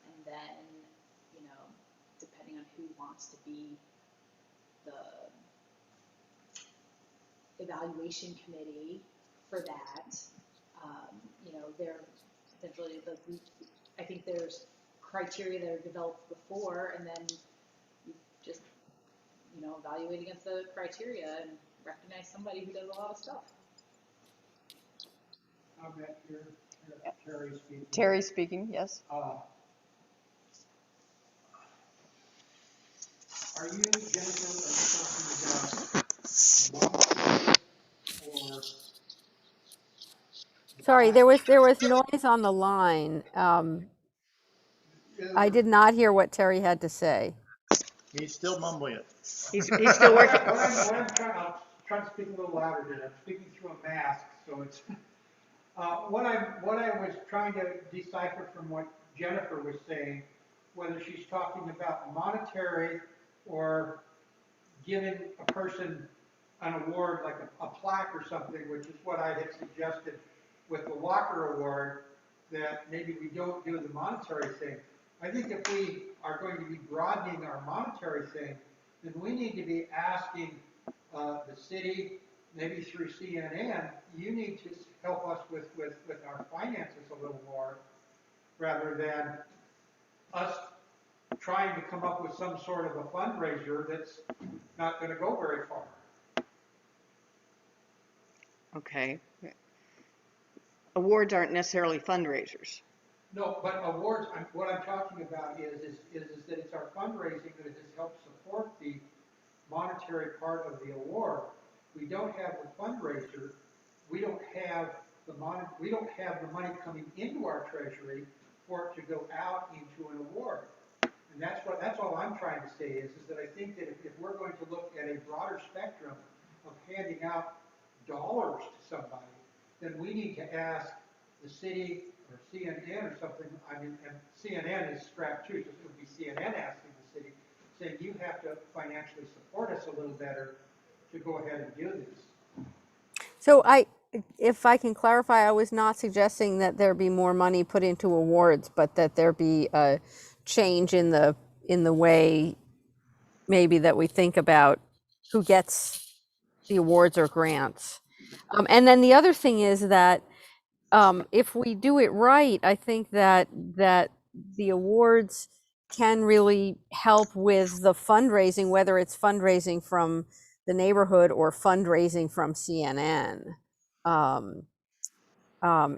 Speaker 3: and then, depending on who wants to be the evaluation committee for that, they're essentially I think there's criteria that are developed before, and then you just evaluate against the criteria and recognize somebody who does a lot of stuff.
Speaker 4: I'll bet here, Terry speaking.
Speaker 1: Terry speaking, yes.
Speaker 4: Are you, Jennifer, talking about or?
Speaker 5: Sorry, there was noise on the line. I did not hear what Terry had to say.
Speaker 2: he's still mumbling it.
Speaker 1: He's still working.
Speaker 4: I'm trying to speak a little louder here. I'm speaking through a mask, so it's. What I was trying to decipher from what Jennifer was saying, whether she's talking about monetary or giving a person an award like a plaque or something, which is what I had suggested with the Walker Award, that maybe we don't do the monetary thing. I think if we are going to be broadening our monetary thing, then we need to be asking the city maybe through CNN, you need to help us with our finances a little more, rather than us trying to come up with some sort of a fundraiser that's not going to go very far.
Speaker 1: Okay. Awards aren't necessarily fundraisers.
Speaker 4: No, but awards, what I'm talking about is that it's our fundraising that has helped support the monetary part of the award. We don't have the fundraiser, we don't have the money coming into our treasury for it to go out into an award. And that's all I'm trying to say is that I think that if we're going to look at a broader spectrum of handing out dollars to somebody, then we need to ask the city or CNN or something. I mean, and CNN is strapped too, so it would be CNN asking the city, saying you have to financially support us a little better to go ahead and do this.
Speaker 5: So if I can clarify, I was not suggesting that there be more money put into awards, but that there be a change in the way maybe that we think about who gets the awards or grants. And then the other thing is that if we do it right, I think that the awards can really help with the fundraising, whether it's fundraising from the neighborhood or fundraising from CNN.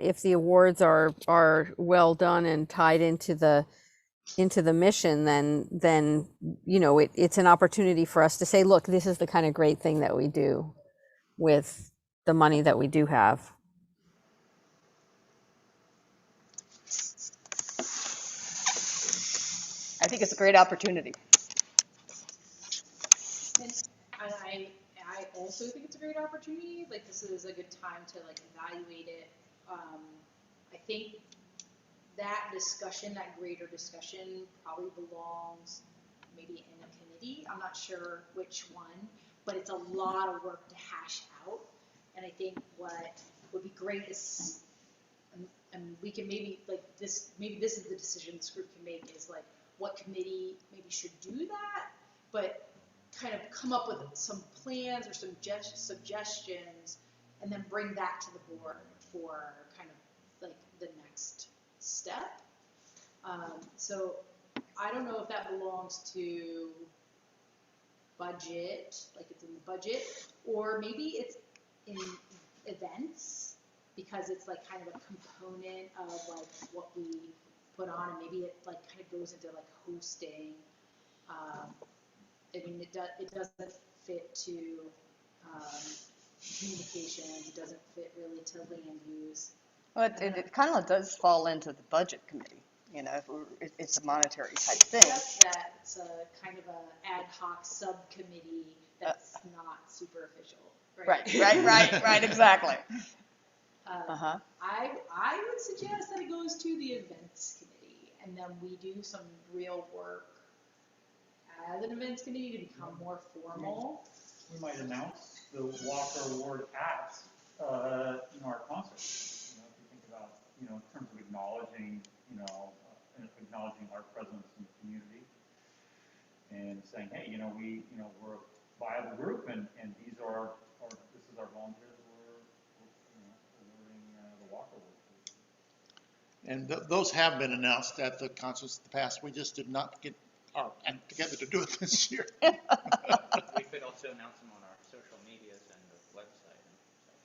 Speaker 5: If the awards are well done and tied into the mission, then it's an opportunity for us to say, look, this is the kind of great thing that we do with the money that we do have.
Speaker 1: I think it's a great opportunity.
Speaker 3: And I also think it's a great opportunity. Like, this is a good time to like evaluate it. I think that discussion, that greater discussion, probably belongs maybe in a committee. I'm not sure which one, but it's a lot of work to hash out. And I think what would be great is, and we can maybe like this. Maybe this is the decision this group can make, is like what committee maybe should do that, but kind of come up with some plans or some suggestions, and then bring that to the board for kind of like the next step. So I don't know if that belongs to budget, like it's in the budget, or maybe it's in events, because it's like kind of a component of like what we put on, and maybe it like kind of goes into like hosting. I mean, it doesn't fit to communications. It doesn't fit really to land use.
Speaker 1: Well, it kind of does fall into the budget committee. If it's a monetary type thing.
Speaker 3: Except that it's a kind of a ad hoc subcommittee that's not super official.
Speaker 1: Right, exactly.
Speaker 3: I would suggest that it goes to the events committee, and then we do some real work as an events committee to become more formal.
Speaker 7: We might announce the Walker Award at our concert. If you think about in terms of acknowledging our presence in the community, and saying, hey, we're a viable group, and this is our volunteers we're awarding the Walker Award.
Speaker 2: And those have been announced at the concerts in the past. We just did not get our act together to do it this year.
Speaker 6: We could also announce them on our social medias and the website and such.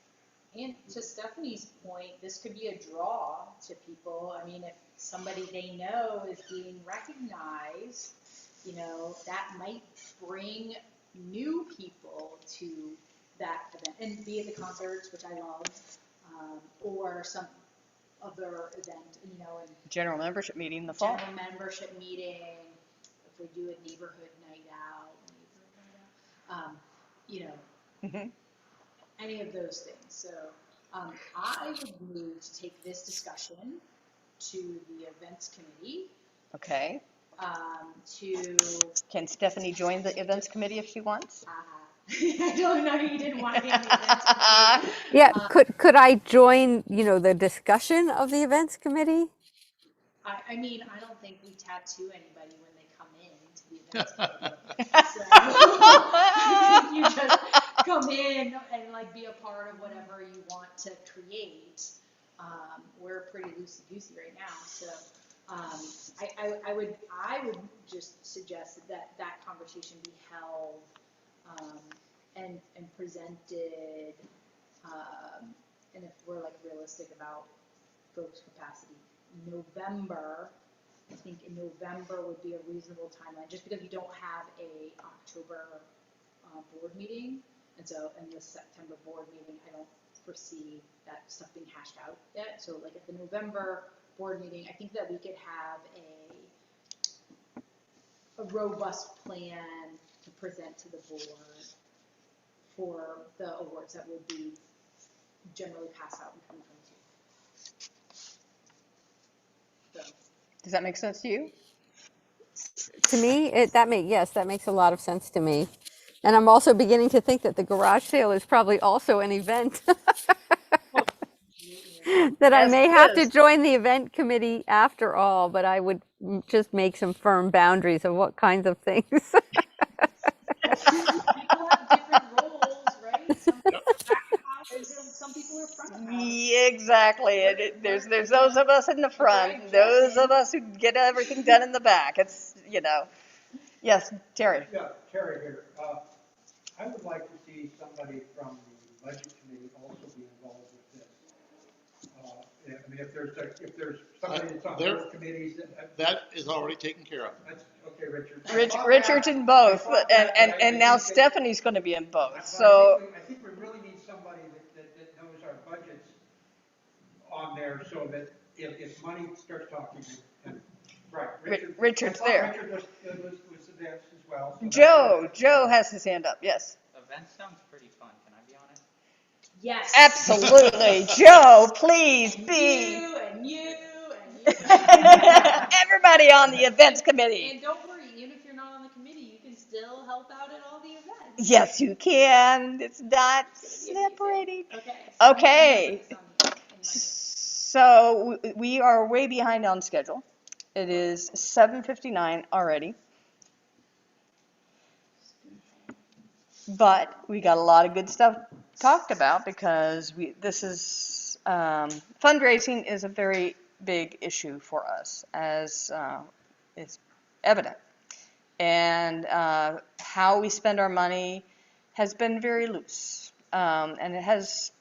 Speaker 3: And to Stephanie's point, this could be a draw to people. I mean, if somebody they know is being recognized, that might bring new people to that event, and be at the concerts, which I love, or some other event, and
Speaker 1: General membership meeting in the fall.
Speaker 3: general membership meeting. If we do a neighborhood night out, any of those things. So I would move to take this discussion to the events committee.
Speaker 1: Okay. Can
Speaker 3: To
Speaker 1: Stephanie join the events committee if she wants?
Speaker 3: I don't know. You didn't want to be in the events committee.
Speaker 5: Yeah, could I join, the discussion of the events committee?
Speaker 3: I mean, I don't think we tattoo anybody when they come in to the events committee. So I think you just come in and like be a part of whatever you want to create. We're pretty loosey-goosey right now, so I would just suggest that conversation be held and presented, and if we're like realistic about folks' capacity, November. I think in November would be a reasonable timeline, just because we don't have a October board meeting, and so in the September board meeting, I don't foresee that stuff being hashed out yet. So like at the November board meeting, I think that we could have a robust plan to present to the board for the awards that will be generally passed out in 2022. So.
Speaker 1: Does that make sense to you?
Speaker 5: To me, yes, that makes a lot of sense to me. And I'm also beginning to think that the garage sale is probably also an event that I
Speaker 1: Yes,
Speaker 5: may
Speaker 1: it
Speaker 5: have to
Speaker 1: is.
Speaker 5: join the event committee after all, but I would just make some firm boundaries of what kinds of things.
Speaker 3: People have different roles, right? Some people are back of house, and some people are front of house.
Speaker 1: Yeah, exactly. There's those of us in the front, those of us who get everything done in the back. It's, Yes, Terry.
Speaker 4: Yeah, Terry here. I would like to see somebody from the budget committee also be involved with this. I mean, if there's somebody that's on both committees,
Speaker 2: That is already taken care of.
Speaker 4: that's, okay, Richard.
Speaker 1: Richard's in both, and now Stephanie's going to be in both. So
Speaker 4: I think we really need somebody that knows our budgets on there, so that if money starts talking, and, right,
Speaker 1: Richard's
Speaker 4: I thought
Speaker 1: there.
Speaker 4: Richard was there as well. So
Speaker 1: Joe has his hand up. Yes.
Speaker 6: Event sounds pretty fun, can I be honest?
Speaker 3: Yes.
Speaker 1: Absolutely. Joe, please be.
Speaker 3: You and you.
Speaker 1: Everybody on the events committee.
Speaker 3: And don't worry, even if you're not on the committee, you can still help out at all the events.
Speaker 1: Yes, you can. It's not separating.
Speaker 3: Okay.
Speaker 1: Okay. So we are way behind on schedule. It is 7:59 already. But we got a lot of good stuff talked about because fundraising is a very big issue for us, as is evident. And how we spend our money has been very loose. And it has,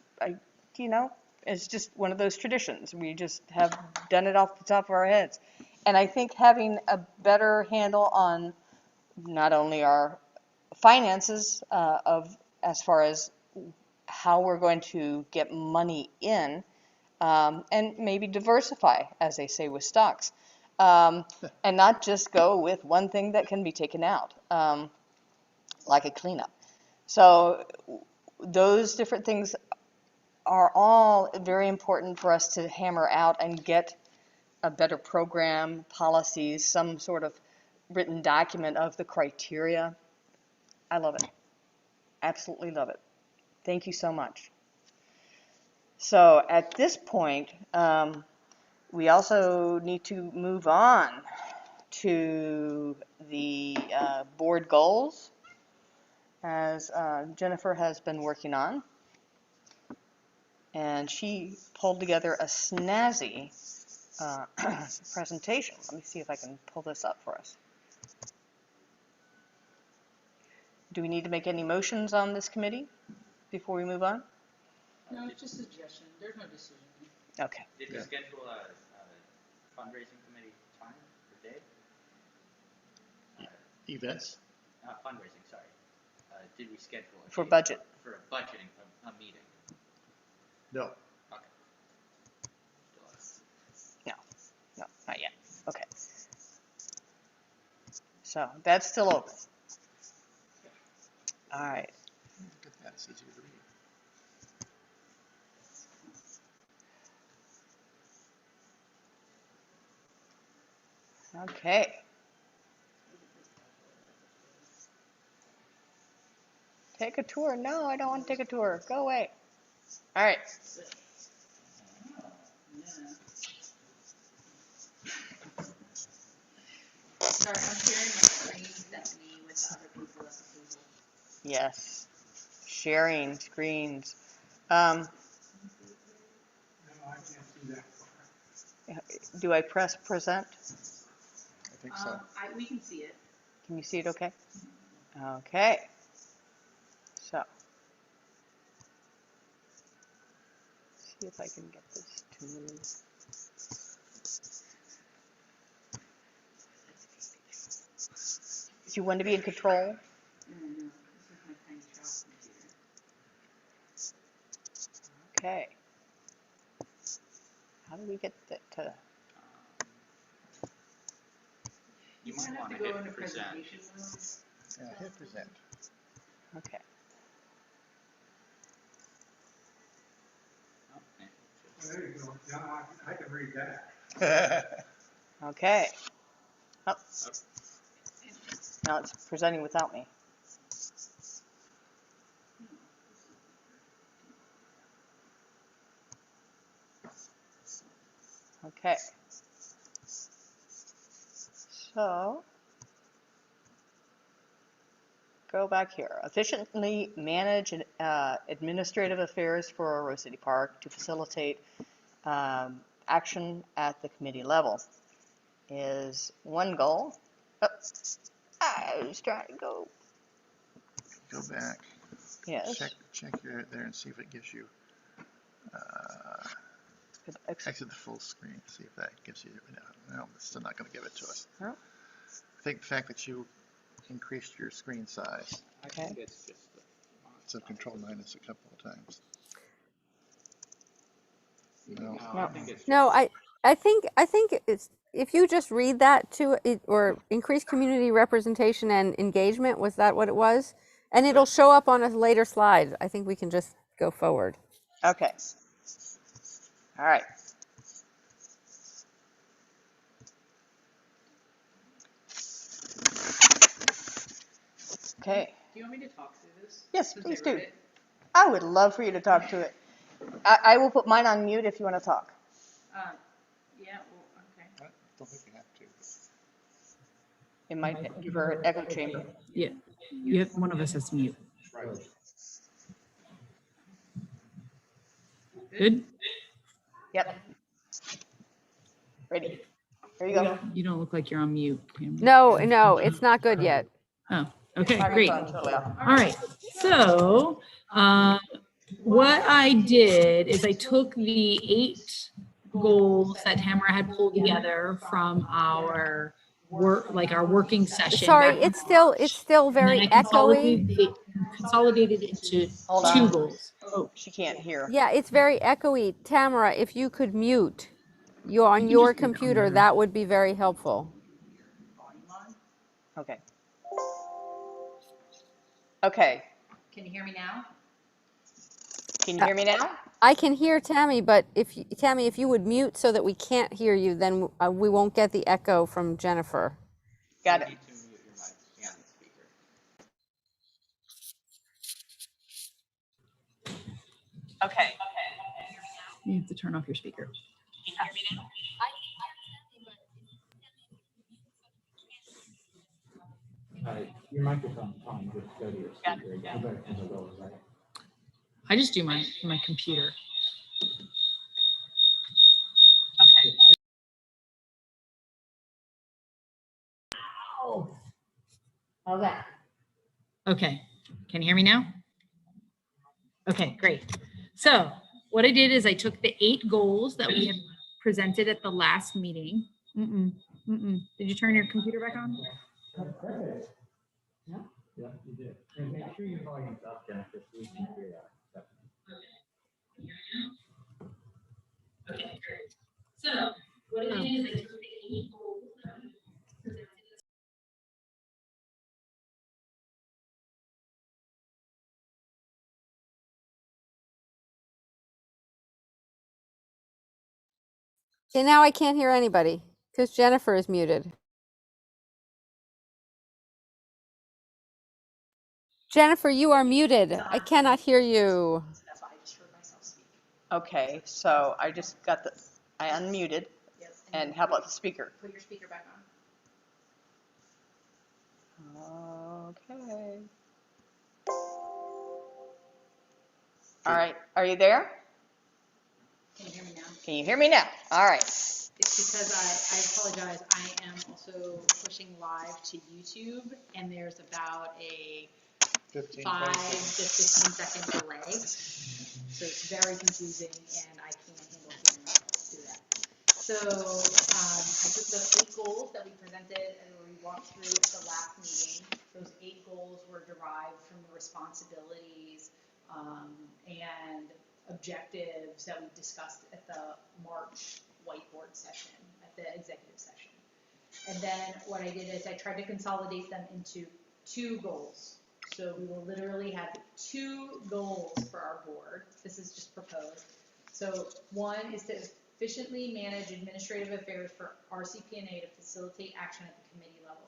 Speaker 1: it's just one of those traditions. We just have done it off the top of our heads. And I think having a better handle on not only our finances as far as how we're going to get money in, and maybe diversify, as they say with stocks, and not just go with one thing that can be taken out, like a cleanup. So those different things are all very important for us to hammer out and get a better program, policies, some sort of written document of the criteria. I love it. Absolutely love it. Thank you so much. So at this point, we also need to move on to the board goals, as Jennifer has been working on. And she pulled together a snazzy presentation. Let me see if I can pull this up for us. Do we need to make any motions on this committee before we move on?
Speaker 3: No, it's just a suggestion. There's no decision.
Speaker 1: Okay.
Speaker 6: Did we schedule a fundraising committee time or day?
Speaker 2: Events?
Speaker 6: Fundraising, sorry. Did we schedule a
Speaker 1: For
Speaker 6: date
Speaker 1: budget?
Speaker 6: For a budgeting, a meeting?
Speaker 2: No.
Speaker 6: Okay.
Speaker 1: No, not yet. Okay. So that's still open. All right.
Speaker 2: Look at that, it's easier to read.
Speaker 1: Okay. Take a tour. No, I don't want to take a tour. Go away. All right.
Speaker 3: Sorry, I'm sharing my screen, Stephanie, with the other people at the table.
Speaker 1: Yes. sharing screens.
Speaker 4: No, I can't see that far.
Speaker 1: Do I press present?
Speaker 2: I think so.
Speaker 3: We can see it.
Speaker 1: Can you see it okay? Okay. So, see if I can get this to move. Do you want to be in control?
Speaker 3: No, this is my tiny child computer.
Speaker 1: Okay. How do we get that to?
Speaker 6: You
Speaker 3: might
Speaker 6: might
Speaker 3: have
Speaker 6: want
Speaker 3: to
Speaker 6: to
Speaker 3: go into
Speaker 6: hit present.
Speaker 3: presentation mode.
Speaker 2: Yeah, hit present.
Speaker 1: Okay.
Speaker 6: Oh, and
Speaker 4: Oh, there you go. Now I can read that.
Speaker 1: Okay. Oh. Now it's presenting without me. Okay. So, go back here. Efficiently manage administrative affairs for Rose City Park to facilitate action at the committee level is one goal. Oh, I was trying to go.
Speaker 2: Go back.
Speaker 1: Yes.
Speaker 2: Check your there and see if it gives you. Exit the full screen. See if that gives you. No, it's still not going to give it to us.
Speaker 1: Oh.
Speaker 2: I think the fact that you increased your screen size.
Speaker 6: I think it's just the
Speaker 2: So control minus a couple of times.
Speaker 6: No,
Speaker 1: No.
Speaker 6: I think it's
Speaker 5: No,
Speaker 6: just
Speaker 5: I think it's, if you just read that to it, or increase community representation and engagement, was that what it was? And it'll show up on a later slide. I think we can just go forward.
Speaker 1: Okay. All right. Okay.
Speaker 3: Do you want me to talk through this?
Speaker 1: Yes,
Speaker 3: Since
Speaker 1: please
Speaker 3: I wrote
Speaker 1: do.
Speaker 3: it?
Speaker 1: I would love for you to talk to it. I will put mine on mute if you want to talk.
Speaker 3: Yeah, well, okay.
Speaker 2: I don't think you have to.
Speaker 1: It might give her an echo chamber.
Speaker 8: Yeah, you have, one of us has to mute. Good?
Speaker 1: Yep. Ready. Here you go.
Speaker 8: You don't look like you're on mute.
Speaker 5: No, it's not good yet.
Speaker 8: Oh, okay, great.
Speaker 1: Microphone's totally off.
Speaker 8: All right, so what I did is I took the 8 goals that Tamara had pulled together from our our working session.
Speaker 5: Sorry,
Speaker 8: back in
Speaker 5: it's still
Speaker 8: March, and then
Speaker 5: very
Speaker 8: I
Speaker 5: echoey.
Speaker 8: consolidated into
Speaker 1: Hold
Speaker 8: 2
Speaker 1: on.
Speaker 8: goals. Oh,
Speaker 1: She can't hear.
Speaker 5: Yeah, it's very echoey. Tamara, if you could mute on
Speaker 8: can
Speaker 5: your
Speaker 8: just do it on
Speaker 5: computer,
Speaker 8: your-
Speaker 5: that would be very helpful.
Speaker 3: Volume on.
Speaker 1: Okay. Okay.
Speaker 3: Can you hear me now?
Speaker 1: Can you hear me now?
Speaker 5: I can hear Tammy, but Tammy, if you would mute so that we can't hear you, then we won't get the echo from Jennifer.
Speaker 1: Got
Speaker 6: you
Speaker 1: it.
Speaker 6: need to mute your mic and speaker.
Speaker 1: Okay.
Speaker 8: You have to turn off your speaker.
Speaker 9: Your microphone's on, just go to your speaker. Right?
Speaker 8: I just do my computer.
Speaker 9: Okay.
Speaker 8: Okay, can you hear me now? Okay, great. So what I did is I took the 8 goals that we had presented at the last meeting. Did you turn your computer back on?
Speaker 9: Perfect. Yeah. Yeah, you did. And make sure your volume's up, Jennifer, so we can hear that.
Speaker 8: Okay, great. So what I did is I took the 8 goals that we presented.
Speaker 5: Okay, now I can't hear anybody because Jennifer is muted. Jennifer, you are muted. I cannot hear you.
Speaker 3: That's why I just heard myself speak.
Speaker 1: Okay. So I just got I unmuted.
Speaker 3: Yes.
Speaker 1: And how about the speaker?
Speaker 3: Put your speaker back on.
Speaker 1: Okay. All right, are you there?
Speaker 3: Can you hear me now?
Speaker 1: Can you hear me now? All right.
Speaker 3: It's because I apologize. I am also pushing live to YouTube, and there's about a
Speaker 2: 15,
Speaker 3: 5
Speaker 2: 20
Speaker 3: to
Speaker 2: seconds.
Speaker 3: 15 second delay. So it's very confusing, and I can't handle hearing through that. So I took the 8 goals that we presented and we walked through at the last meeting. Those 8 goals were derived from the responsibilities and objectives that we discussed at the March whiteboard session, at the executive session. And then what I did is I tried to consolidate them into 2 goals. So we will literally have 2 goals for our board. This is just proposed. So one is to efficiently manage administrative affairs for RCPNA to facilitate action at the committee level.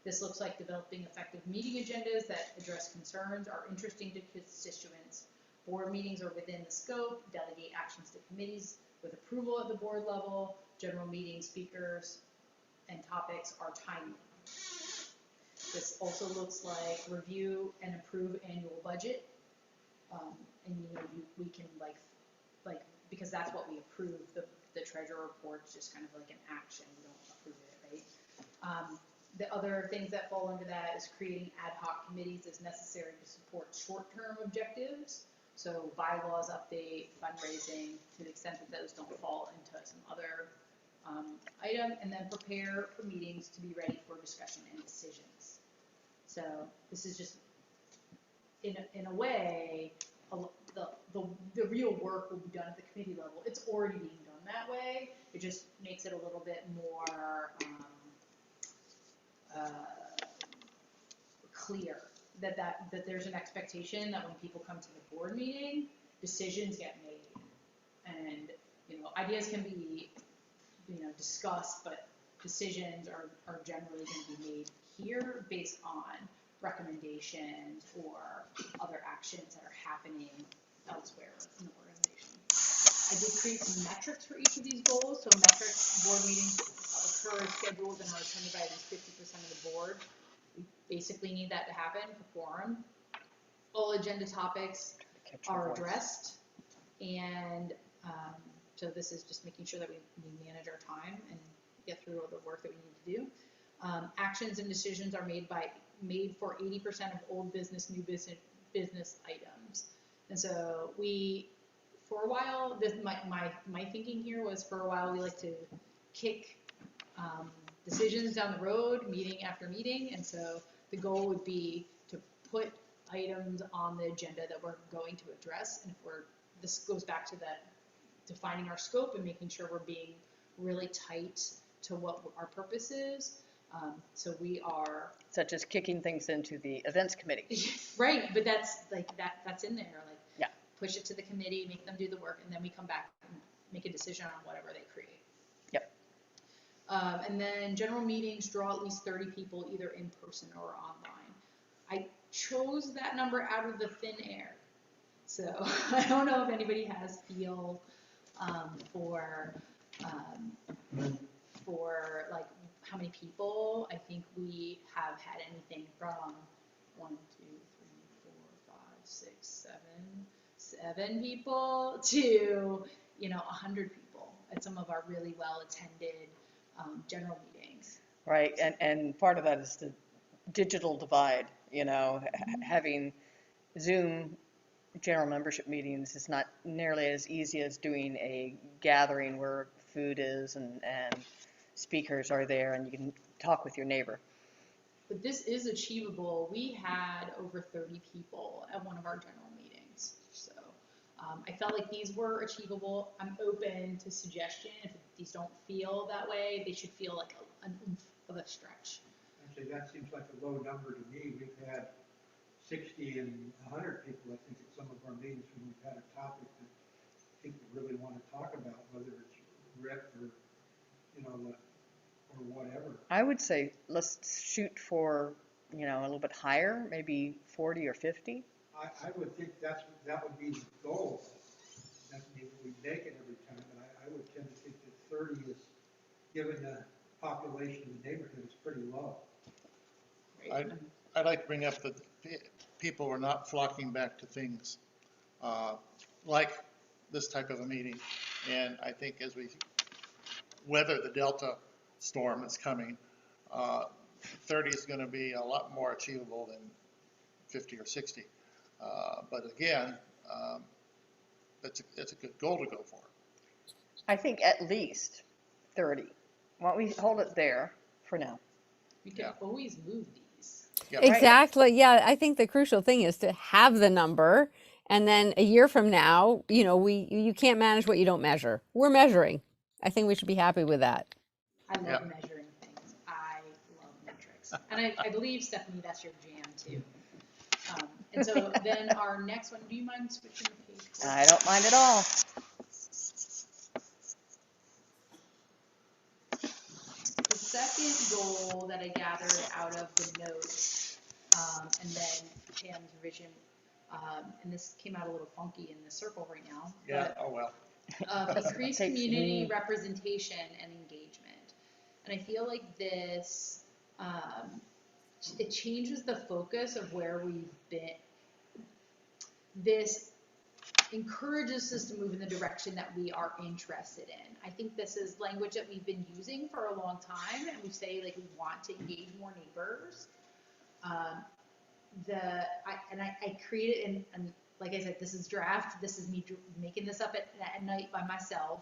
Speaker 3: This looks like developing effective meeting agendas that address concerns are interesting to constituents. Board meetings are within the scope, delegate actions to committees with approval at the board level, general meeting speakers and topics are timely. This also looks like review and approve annual budget. And we can like, because that's what we approve, the treasurer report's just kind of like an action, we don't approve it, right? The other things that fall under that is creating ad hoc committees as necessary to support short-term objectives. So bylaws update, fundraising, to the extent that those don't fall into some other item, and then prepare for meetings to be ready for discussion and decisions. So this is just, in a way, the real work will be done at the committee level. It's already being done that way. It just makes it a little bit more clear that there's an expectation that when people come to the board meeting, decisions get made, and ideas can be discussed, but decisions are generally going to be made here based on recommendations or other actions that are happening elsewhere in the organization. I did create some metrics for each of these goals. So metrics, board meetings occur as scheduled and are attended by at least 50% of the board. We basically need that to happen for quorum. All agenda topics are addressed, and so this is just making sure that we manage our time and get through all the work that we need to do. Actions and decisions are made for 80% of old business, new business items. And so for a while, my thinking here was, for a while we like to kick decisions down the road, meeting after meeting, and so the goal would be to put items on the agenda that we're going to address, and this goes back to that defining our scope and making sure we're being really tight to what our purpose is. So we are,
Speaker 1: such as kicking things into the events committee.
Speaker 3: right, but that's that's in there, like,
Speaker 1: yeah,
Speaker 3: push it to the committee, make them do the work, and then we come back and make a decision on whatever they create.
Speaker 1: Yep.
Speaker 3: And then general meetings draw at least 30 people, either in person or online. I chose that number out of the thin air, so I don't know if anybody has feel for like how many people. I think we have had anything from 1, 2, 3, 4, 5, 6, 7 people to 100 people at some of our really well attended general meetings.
Speaker 1: Right, and part of that is the digital divide. Having Zoom general membership meetings is not nearly as easy as doing a gathering where food is and speakers are there and you can talk with your neighbor.
Speaker 3: But this is achievable. We had over 30 people at one of our general meetings. So I felt like these were achievable. I'm open to suggestion. If these don't feel that way, they should feel like an oomph of a stretch.
Speaker 4: Actually, that seems like a low number to me. We've had 60 and 100 people, I think, at some of our meetings when we've had a topic that people really want to talk about, whether it's RIP or, or whatever.
Speaker 1: I would say let's shoot for, a little bit higher, maybe 40 or 50.
Speaker 4: I would think that would be the goal. Doesn't mean that we make it every time, but I would tend to think that 30 is, given the population of the neighborhood, is pretty low.
Speaker 2: I'd like to bring up that people are not flocking back to things. like this type of a meeting. And I think as we weather the Delta storm that's coming, 30 is going to be a lot more achievable than 50 or 60. But again, it's a good goal to go for.
Speaker 1: I think at least 30. Why don't we hold it there for now?
Speaker 3: We can always move these.
Speaker 2: Yeah.
Speaker 5: Exactly. Yeah, I think the crucial thing is to have the number, and then a year from now, you know, you can't manage what you don't measure. We're measuring. I think we should be happy with that.
Speaker 3: I love measuring things. I love metrics. And I believe, Stephanie, that's your jam too. And so then our next one, do you mind switching the page?
Speaker 1: I don't mind at all.
Speaker 3: The second goal that I gathered out of the notes, and then Pam's revision, and this came out a little funky in the circle right now.
Speaker 2: Yeah, oh well.
Speaker 3: Increased community representation and engagement. And I feel like this, it changes the focus of where we've been. This encourages us to move in the direction that we are interested in. I think this is language that we've been using for a long time, and we say like we want to engage more neighbors. I created, and like I said, this is draft. This is me making this up at night by myself.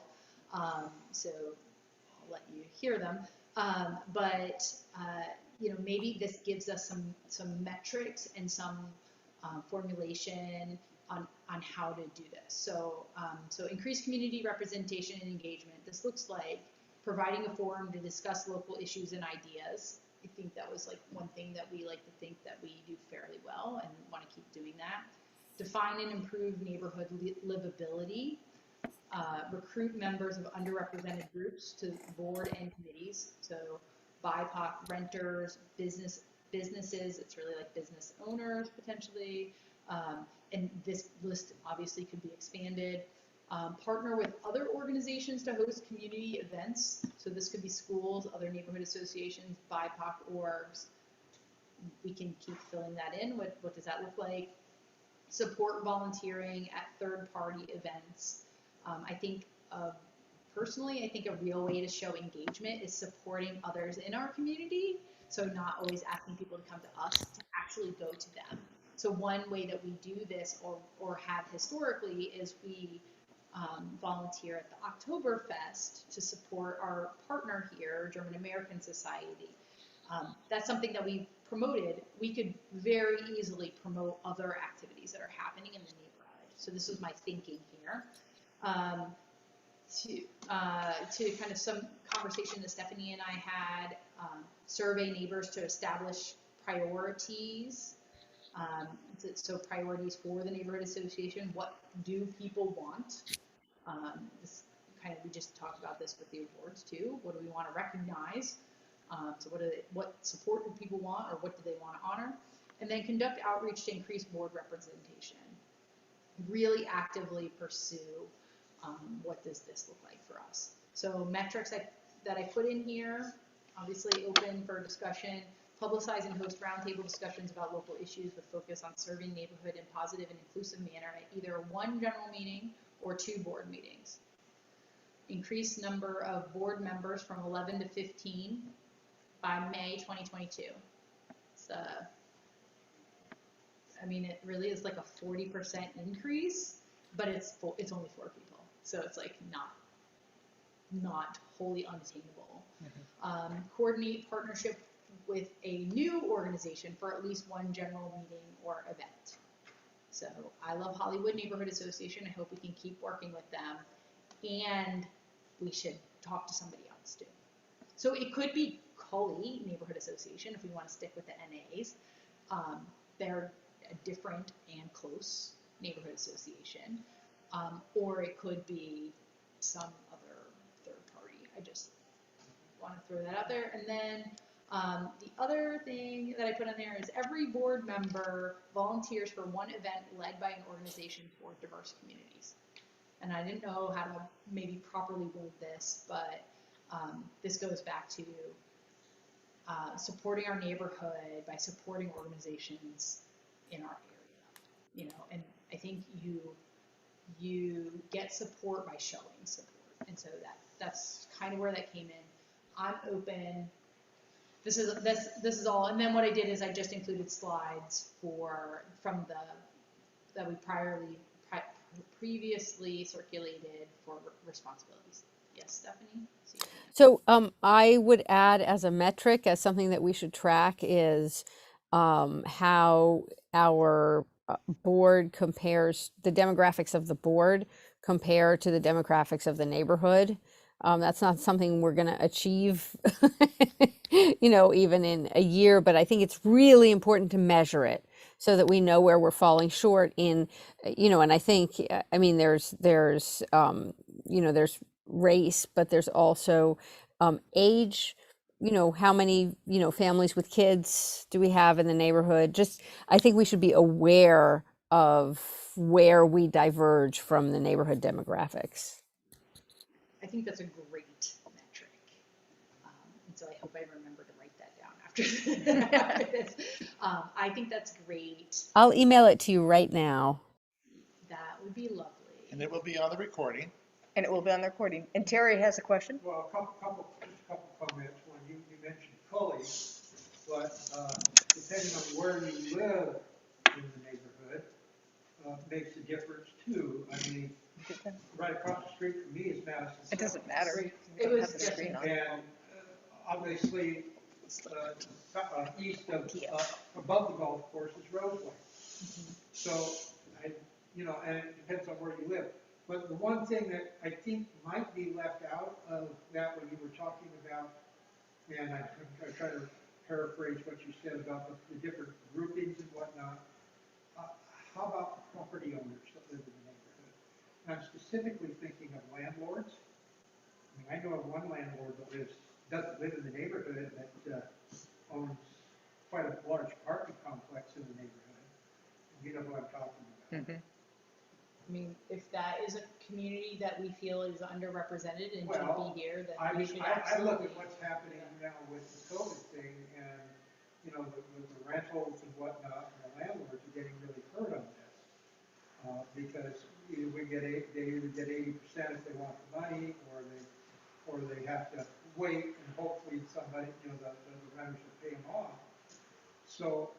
Speaker 3: So I'll let you hear them. You know, maybe this gives us some metrics and some formulation on how to do this. So increased community representation and engagement. This looks like providing a forum to discuss local issues and ideas. I think that was like one thing that we like to think that we do fairly well and want to keep doing that. Define and improve neighborhood livability. Recruit members of underrepresented groups to board and committees. So BIPOC renters, businesses, it's really like business owners potentially. And this list obviously could be expanded. Partner with other organizations to host community events. So this could be schools, other neighborhood associations, BIPOC orgs. We can keep filling that in. What does that look like? Support volunteering at third-party events. I think personally, I think a real way to show engagement is supporting others in our community. So not always asking people to come to us, to actually go to them. So one way that we do this or have historically is we volunteer at the Oktoberfest to support our partner here, German American Society. That's something that we've promoted. We could very easily promote other activities that are happening in the neighborhood. So this was my thinking here. To kind of some conversation that Stephanie and I had, survey neighbors to establish priorities. So priorities for the neighborhood association. What do people want? We just talked about this with the awards too. What do we want to recognize? So what support do people want, or what do they want to honor? And then conduct outreach to increase board representation. Really actively pursue what does this look like for us. So metrics that I put in here, obviously open for discussion. Publicize and host roundtable discussions about local issues with focus on serving neighborhood in a positive and inclusive manner at either one general meeting or 2 board meetings. Increase number of board members from 11 to 15 by May 2022. I mean, it really is like a 40% increase, but it's only 4 people. So it's like not wholly unattainable. Mm-hmm. Coordinate partnership with a new organization for at least one general meeting or event. So I love Hollywood Neighborhood Association. I hope we can keep working with them, and we should talk to somebody else too. So it could be Cully Neighborhood Association if we want to stick with the NAs. They're a different and close neighborhood association, or it could be some other third party. I just want to throw that out there. And then the other thing that I put on there is every board member volunteers for one event led by an organization for diverse communities. And I didn't know how to maybe properly word this, but this goes back to supporting our neighborhood by supporting organizations in our area, you know. And I think you get support by showing support. And so that's kind of where that came in. I'm open. This is all, and then what I did is I just included slides from that we previously circulated for responsibilities. Yes, Stephanie?
Speaker 5: So I would add as a metric, as something that we should track, is how our board compares, the demographics of the board compare to the demographics of the neighborhood. That's not something we're going to achieve, even in a year, but I think it's really important to measure it so that we know where we're falling short in, and I think, there's race, but there's also age, how many, families with kids do we have in the neighborhood? Just, I think we should be aware of where we diverge from the neighborhood demographics.
Speaker 3: I think that's a great metric. And so I hope I remember to write that down after this. I think that's great.
Speaker 5: I'll email it to you right now.
Speaker 3: That would be lovely.
Speaker 2: And it will be on the recording.
Speaker 1: And it will be on the recording. And Terry has a question.
Speaker 4: Well, just a couple comments. One, you mentioned Cully, but depending on where you live in the neighborhood, makes a difference too. I mean, right across the street from me is Madison.
Speaker 1: It doesn't matter.
Speaker 3: It was
Speaker 1: have the screen on.
Speaker 4: And obviously, east of, above the golf course is Roseway. So, and it depends on where you live. But the one thing that I think might be left out of that when you were talking about, and I try to paraphrase what you said about the different groupings and whatnot, how about the property owners that live in the neighborhood? And I'm specifically thinking of landlords. I know of one landlord that doesn't live in the neighborhood that owns quite a large apartment complex in the neighborhood. You know who I'm talking about.
Speaker 1: Mm-hmm.
Speaker 3: I mean, if that is a community that we feel is underrepresented and should be here, then we should
Speaker 4: I
Speaker 3: absolutely.
Speaker 4: look at what's happening now with the COVID thing, and the rentals and whatnot, and the landlords are getting really hurt on this because they either get 80% if they want the money, or they have to wait and hopefully somebody, the renters will pay them off. So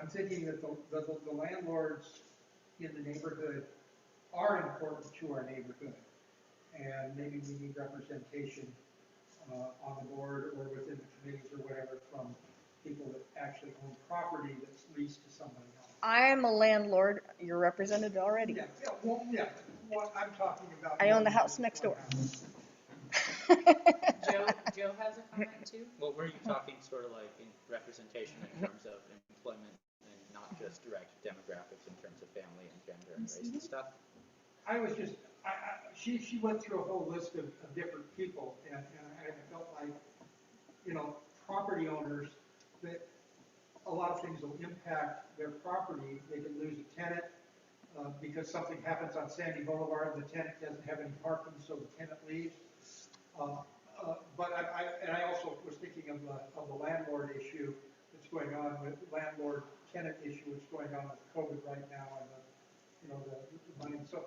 Speaker 4: I'm thinking that the landlords in the neighborhood are important to our neighborhood, and maybe we need representation on the board or within the committees or whatever from people that actually own property that's leased to somebody else.
Speaker 1: I'm a landlord. You're represented already.
Speaker 4: What I'm talking about.
Speaker 1: I own the house next door.
Speaker 3: Joe has a comment too.
Speaker 6: Well, were you talking sort of like in representation in terms of employment and not just direct demographics in terms of family and gender and race and stuff?
Speaker 4: I was just, she went through a whole list of different people, and I felt like, property owners, that a lot of things will impact their property. They can lose a tenant because something happens on Sandy Boulevard and the tenant doesn't have any parking, so the tenant leaves. But I also was thinking of the landlord issue that's going on, with landlord-tenant issue that's going on with COVID right now, and the money. So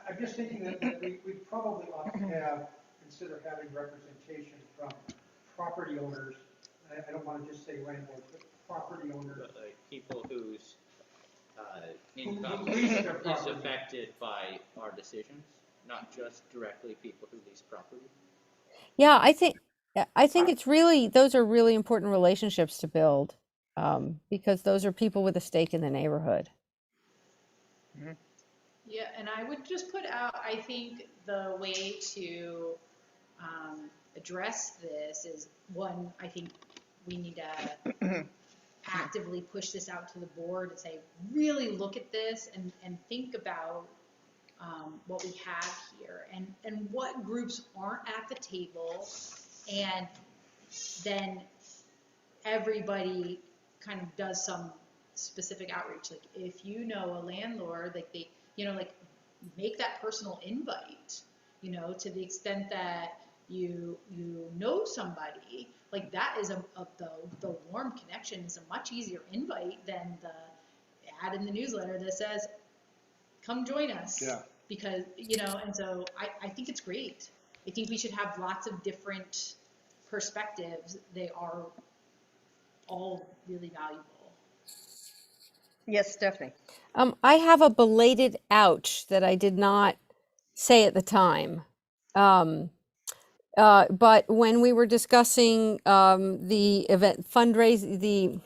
Speaker 4: I'm just thinking that we probably ought to consider having representation from property owners. I don't want to just say landlords, but property owners.
Speaker 6: But like people whose income is affected by our decisions, not just directly people who lease property.
Speaker 5: Yeah, I think it's really, those are really important relationships to build because those are people with a stake in the neighborhood.
Speaker 1: Mm-hmm.
Speaker 3: Yeah, and I would just put out, I think the way to address this is, one, I think we need to actively push this out to the board and say, really look at this and think about what we have here and what groups aren't at the table, and then everybody kind of does some specific outreach. Like if you know a landlord, like they, like make that personal invite, to the extent that you know somebody, like that is the warm connection is a much easier invite than the ad in the newsletter that says, come join us.
Speaker 2: Yeah.
Speaker 3: because, you know, and so I think it's great. I think we should have lots of different perspectives. They are all really valuable.
Speaker 1: Yes, Stephanie.
Speaker 5: I have a belated ouch that I did not say at the time. But when we were discussing the event fundraise, the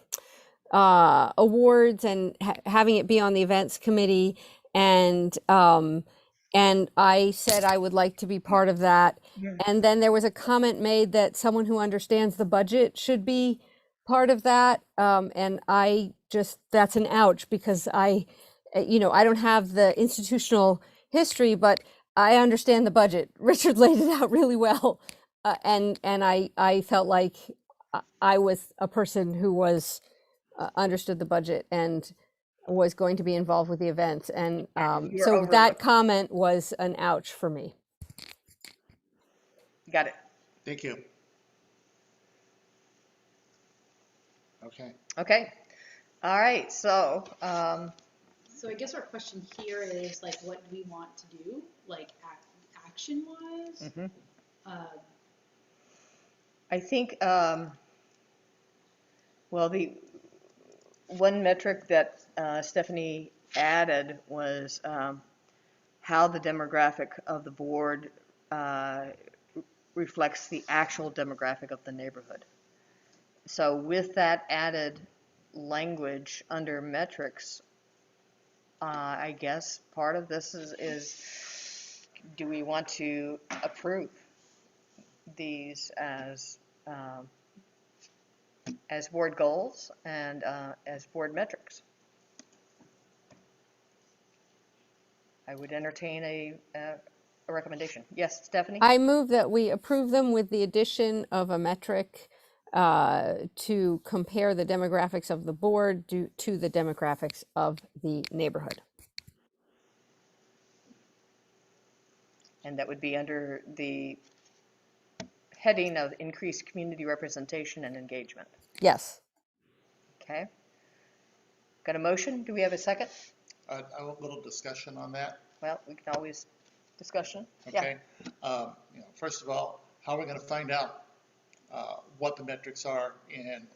Speaker 5: awards and having it be on the events committee, and I said I would like to be part of that. And then there was a comment made that someone who understands the budget should be part of that. And I just, that's an ouch, because I don't have the institutional history, but I understand the budget. Richard laid it out really well. And I felt like I was a person who was understood the budget and was going to be involved with the events. And
Speaker 1: You're
Speaker 5: so
Speaker 1: overlooked.
Speaker 5: that comment was an ouch for me.
Speaker 1: Got it.
Speaker 2: Thank you. Okay.
Speaker 1: Okay. All right. So,
Speaker 3: So I guess our question here is like, what do we want to do, like action wise?
Speaker 1: mhm. I think, well, the one metric that Stephanie added was how the demographic of the board reflects the actual demographic of the neighborhood. So with that added language under metrics, I guess part of this is do we want to approve these as board goals and as board metrics? I would entertain a recommendation. Yes, Stephanie?
Speaker 5: I move that we approve them with the addition of a metric to compare the demographics of the board to the demographics of the neighborhood.
Speaker 1: And that would be under the heading of increased community representation and engagement.
Speaker 5: Yes.
Speaker 1: Okay. Got a motion? Do we have a second?
Speaker 2: A little discussion on that.
Speaker 1: Well, we can always discussion.
Speaker 2: Okay. First of all, how are we going to find out what the metrics are and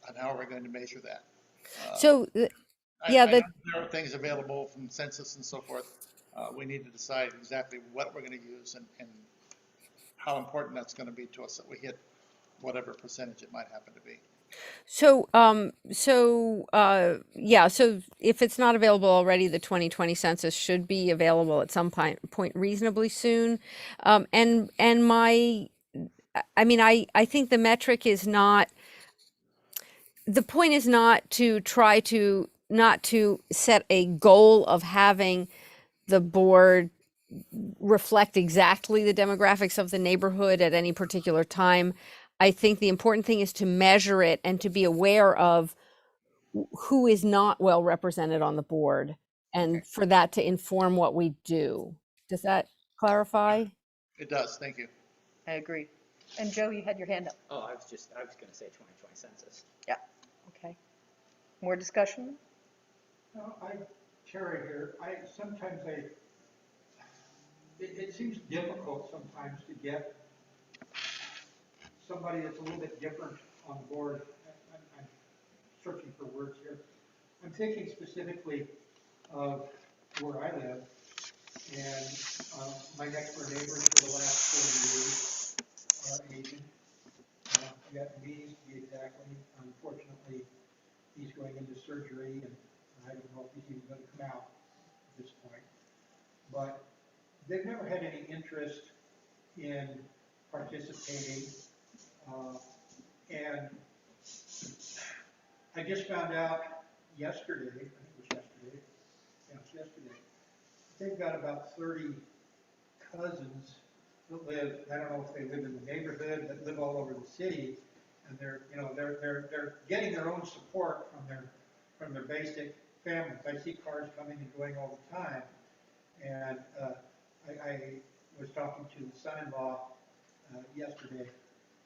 Speaker 2: and how are we going to measure that?
Speaker 5: So
Speaker 2: I
Speaker 5: yeah,
Speaker 2: know there are things available from census and so forth. We need to decide exactly what we're going to use and how important that's going to be to us that we hit whatever percentage it might happen to be.
Speaker 5: So, so if it's not available already, the 2020 census should be available at some point reasonably soon. And I think the metric is not, the point is not to try to, not to set a goal of having the board reflect exactly the demographics of the neighborhood at any particular time. I think the important thing is to measure it and to be aware of who is not well represented on the board, and for that to inform what we do. Does that clarify?
Speaker 2: It does. Thank you.
Speaker 1: I agree. And Joe, you had your hand up.
Speaker 6: Oh, I was going to say 2020 census.
Speaker 1: Yeah. Okay. More discussion?
Speaker 4: No, Terry here, it seems difficult sometimes to get somebody that's a little bit different on the board. I'm searching for words here. I'm thinking specifically of where I live, and my next door neighbors for the last 40 years are Asian. Vietnamese to be exactly. Unfortunately, he's going into surgery, and I don't know if he's even going to come out at this point. But they've never had any interest in participating. And I just found out yesterday, I think it was yesterday, yeah, it was yesterday, they've got about 30 cousins that live, I don't know if they live in the neighborhood, that live all over the city, and they're getting their own support from their basic families. I see cars coming and going all the time, and I was talking to the son-in-law yesterday,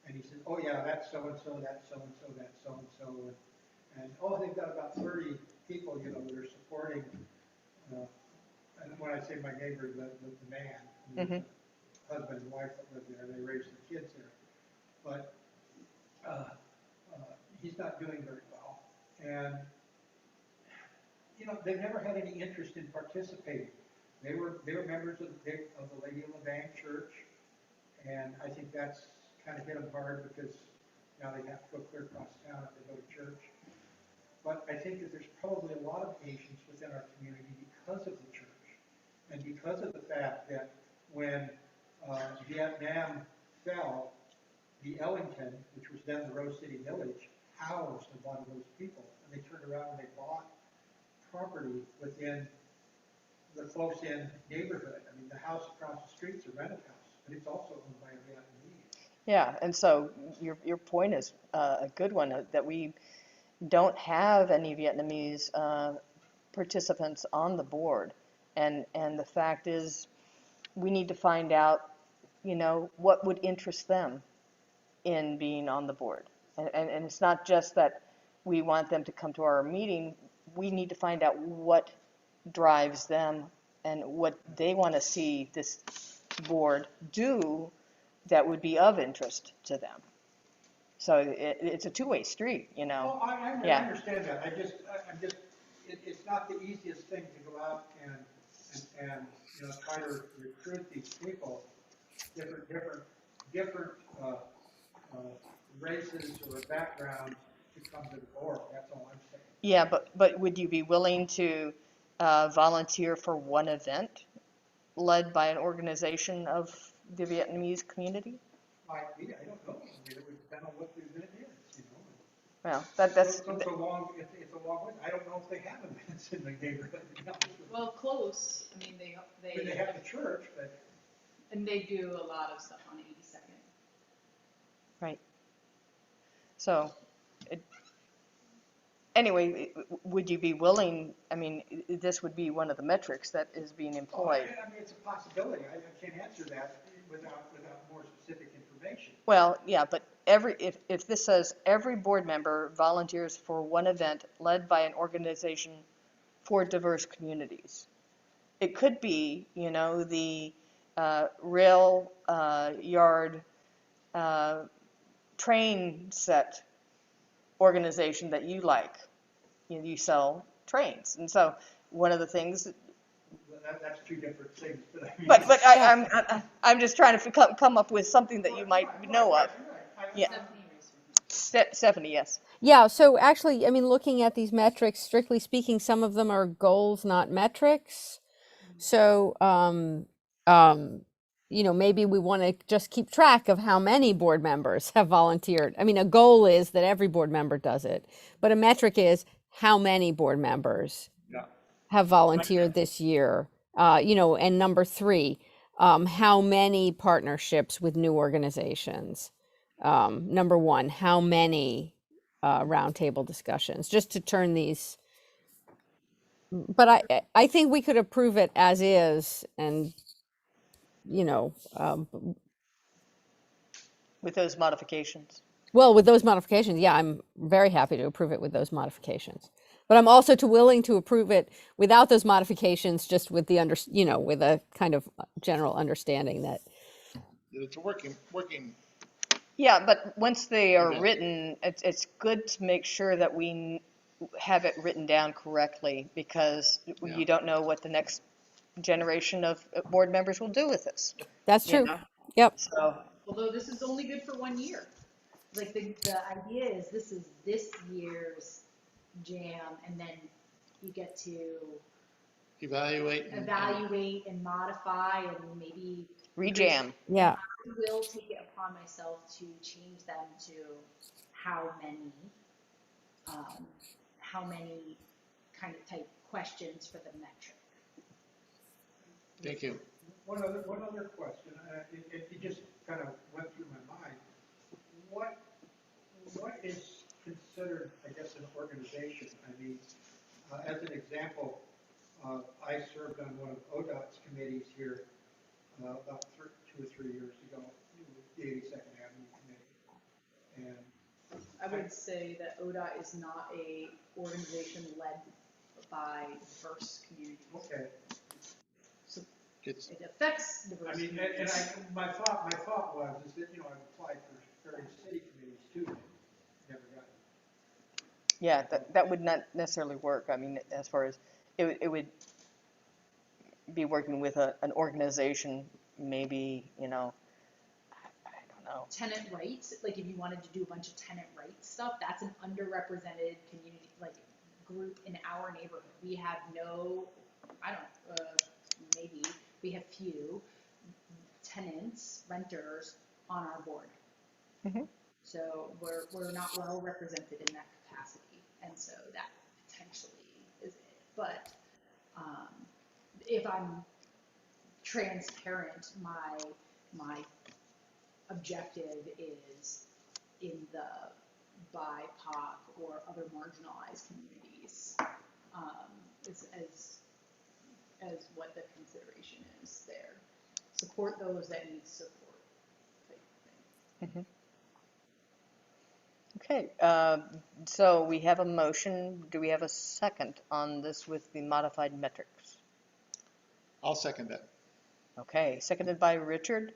Speaker 4: and he said, oh yeah, that's so-and-so, that's so-and-so, that's so-and-so, and oh, they've got about 30 people, that are supporting and when I say my neighbor, the man,
Speaker 1: Mhm.
Speaker 4: the husband and wife that live there, they raise their kids there. But he's not doing very well. And, you know, they've never had any interest in participating. They were members of the Lady of the Bank Church, and I think that's kind of hit them hard because now they have to go clear across town if they go to church. But I think that there's probably a lot of Asians within our community because of the church, and because of the fact that when Vietnam fell, the Ellington, which was then the Rose City Village, housed a lot of those people, and they turned around and they bought property within the close-in neighborhood. I mean, the house across the street's a rented house, but it's also owned by a Vietnamese.
Speaker 1: Yeah, and so your point is a good one, that we don't have any Vietnamese participants on the board, and the fact is, we need to find out, you know, what would interest them in being on the board, and it's not just that we want them to come to our meeting. We need to find out what drives them and what they want to see this board do that would be of interest to them. So it's a two-way street, you know.
Speaker 4: Well, I
Speaker 1: Yeah.
Speaker 4: understand that. It's not the easiest thing to go out and you know, try to recruit these people, different races or backgrounds to come to the board. That's all I'm saying.
Speaker 1: Yeah, but would you be willing to volunteer for one event led by an organization of the Vietnamese community?
Speaker 4: Might be, I don't know. I mean, it would depend on what the event is, you know.
Speaker 1: Well, that's
Speaker 4: So it's a long way. I don't know if they have events in the neighborhood. To be honest with you.
Speaker 3: Well, close, I mean,
Speaker 4: I mean, they have the church, but.
Speaker 3: and they do a lot of stuff on 82nd.
Speaker 1: right. So, anyway, would you be willing? I mean, this would be one of the metrics that is being employed.
Speaker 4: I mean, it's a possibility. I can't answer that without more specific information.
Speaker 1: Well, yeah, but if this says every board member volunteers for one event led by an organization for diverse communities, it could be, you know, the rail yard train set organization that you like. You sell trains, and so one of the things.
Speaker 4: That's two different things, but I mean.
Speaker 1: But I'm just trying to come up with something that you might know of. Yeah. Stephanie, yes.
Speaker 5: Yeah, so actually, I mean, looking at these metrics, strictly speaking, some of them are goals, not metrics. So, you know, maybe we want to just keep track of how many board members have volunteered. I mean, a goal is that every board member does it, but a metric is how many board members have volunteered this year. You know, and number 3, how many partnerships with new organizations? Number 1, how many roundtable discussions? Just to turn these. But I think we could approve it as is, and you know,
Speaker 1: With those modifications.
Speaker 5: well, with those modifications, yeah, I'm very happy to approve it with those modifications. But I'm also willing to approve it without those modifications, just with the you know, with a kind of general understanding that.
Speaker 2: It's a working.
Speaker 1: Yeah, but once they are
Speaker 2: Okay.
Speaker 1: written, it's good to make sure that we have it written down correctly, because
Speaker 2: Yeah.
Speaker 1: you don't know what the next generation of board members will do with this.
Speaker 5: That's
Speaker 1: you
Speaker 5: true.
Speaker 1: know?
Speaker 5: Yep.
Speaker 1: So,
Speaker 3: Although this is only good for 1 year. Like the idea is this year's jam, and then you get to
Speaker 2: Evaluate.
Speaker 3: evaluate and modify and maybe
Speaker 1: rejam.
Speaker 5: Yeah.
Speaker 3: I will take it upon myself to change them to how many kind of type questions for the metric.
Speaker 2: Thank you.
Speaker 4: One other question, it just kind of went through my mind. What is considered, I guess, an organization? I mean, as an example, I served on one of ODOT's committees here about 2 or 3 years ago, the 82nd Avenue Committee. And
Speaker 3: I would say that ODOT is not a organization led by diverse communities.
Speaker 4: okay,
Speaker 2: It's,
Speaker 3: It affects
Speaker 4: I
Speaker 3: diversity.
Speaker 4: mean, and my thought was, is that, I've applied for various city committees too, never got.
Speaker 1: Yeah, that would not necessarily work. I mean, as far as, it would be working with an organization, maybe, I don't know.
Speaker 3: Tenant rights, like if you wanted to do a bunch of tenant rights stuff, that's an underrepresented community, like group in our neighborhood. We have no, maybe, we have few tenants, renters on our board.
Speaker 1: Mhm.
Speaker 3: So we're not well represented in that capacity, and so that potentially is it. But if I'm transparent, my objective is in the BIPOC or other marginalized communities, as what the consideration is there. Support those that need support, type of thing.
Speaker 1: Okay, so we have a motion. Do we have a second on this with the modified metrics?
Speaker 2: I'll second that.
Speaker 1: Okay, seconded by Richard.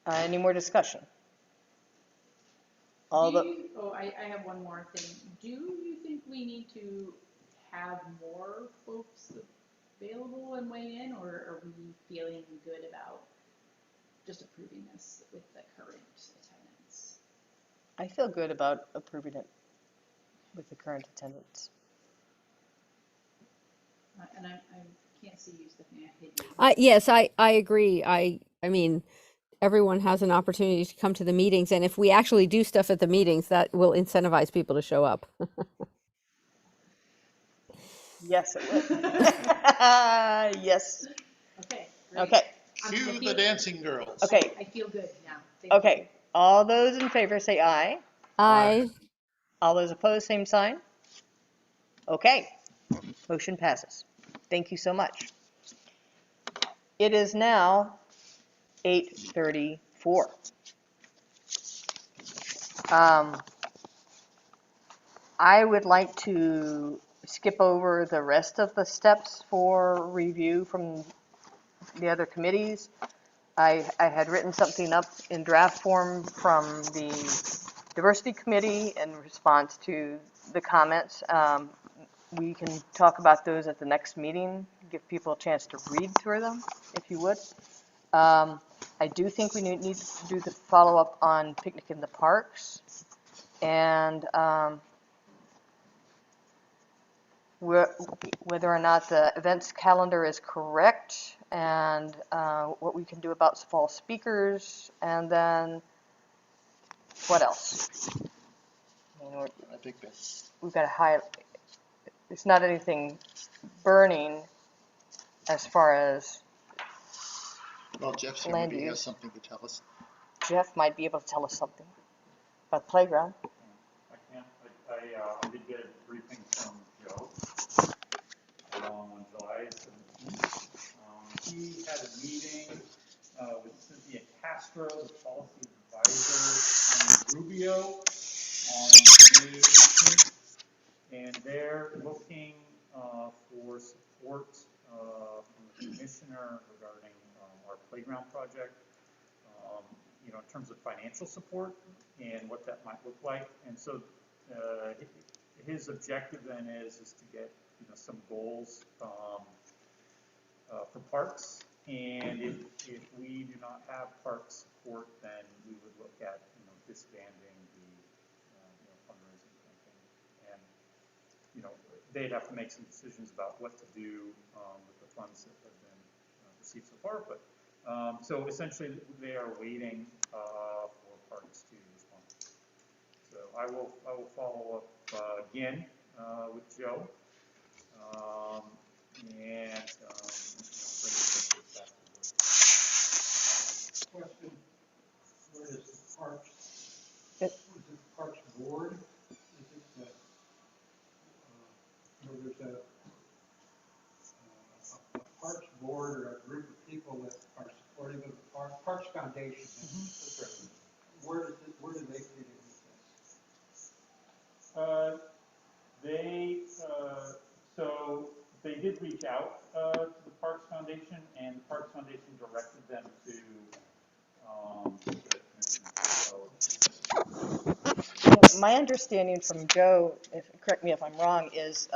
Speaker 1: Any more discussion?
Speaker 3: I have one more thing. Do you think we need to have more folks available and weigh in, or are we feeling good about just approving this with the current attendance?
Speaker 1: I feel good about approving it with the current attendance.
Speaker 3: And I can't see you, Stephanie. I hid you.
Speaker 5: Yes, I agree. I mean, everyone has an opportunity to come to the meetings, and if we actually do stuff at the meetings, that will incentivize people to show up.
Speaker 1: Yes, it would. Yes.
Speaker 3: Okay, great.
Speaker 1: Okay.
Speaker 2: Cue the dancing girls.
Speaker 1: Okay.
Speaker 3: I feel good now. Thank
Speaker 1: Okay. All those in favor say aye.
Speaker 5: I
Speaker 1: All those opposed, same sign. Okay. Motion passes. Thank you so much. It is now 8:34. I would like to skip over the rest of the steps for review from the other committees. I had written something up in draft form from the Diversity Committee in response to the comments. We can talk about those at the next meeting, give people a chance to read through them, if you would. I do think we need to do the follow-up on picnic in the parks, and whether or not the events calendar is correct, and what we can do about fall speakers, and then what else?
Speaker 2: I think that's,
Speaker 1: We've got to highlight. It's not anything burning as far as
Speaker 2: well, Jeff's here,
Speaker 1: land
Speaker 2: maybe he has
Speaker 1: use.
Speaker 2: something to tell us.
Speaker 1: Jeff might be able to tell us something about the playground.
Speaker 7: I did get a briefing from Joe on July 17th. He had a meeting with Cynthia Castro, the policy advisor, and Rubio on May 18th. And they're looking for support from the commissioner regarding our playground project, in terms of financial support and what that might look like. And so his objective then is to get some goals for parks. And if we do not have park support, then we would look at disbanding the fundraising campaign. And they'd have to make some decisions about what to do with the funds that have been received so far. But so essentially, they are waiting for parks to respond. So I will follow up again with Joe and bring this back to the board.
Speaker 4: Question, where does the parks, is it the parks board? Is it the, there's a parks board or a group of people that are supportive of the Parks Foundation? That's right. Where do they fit in with this?
Speaker 7: So they did reach out to the Parks Foundation. Foundation, and the Parks Foundation directed them to the commission. So
Speaker 1: My understanding from Joe, correct me if I'm wrong, is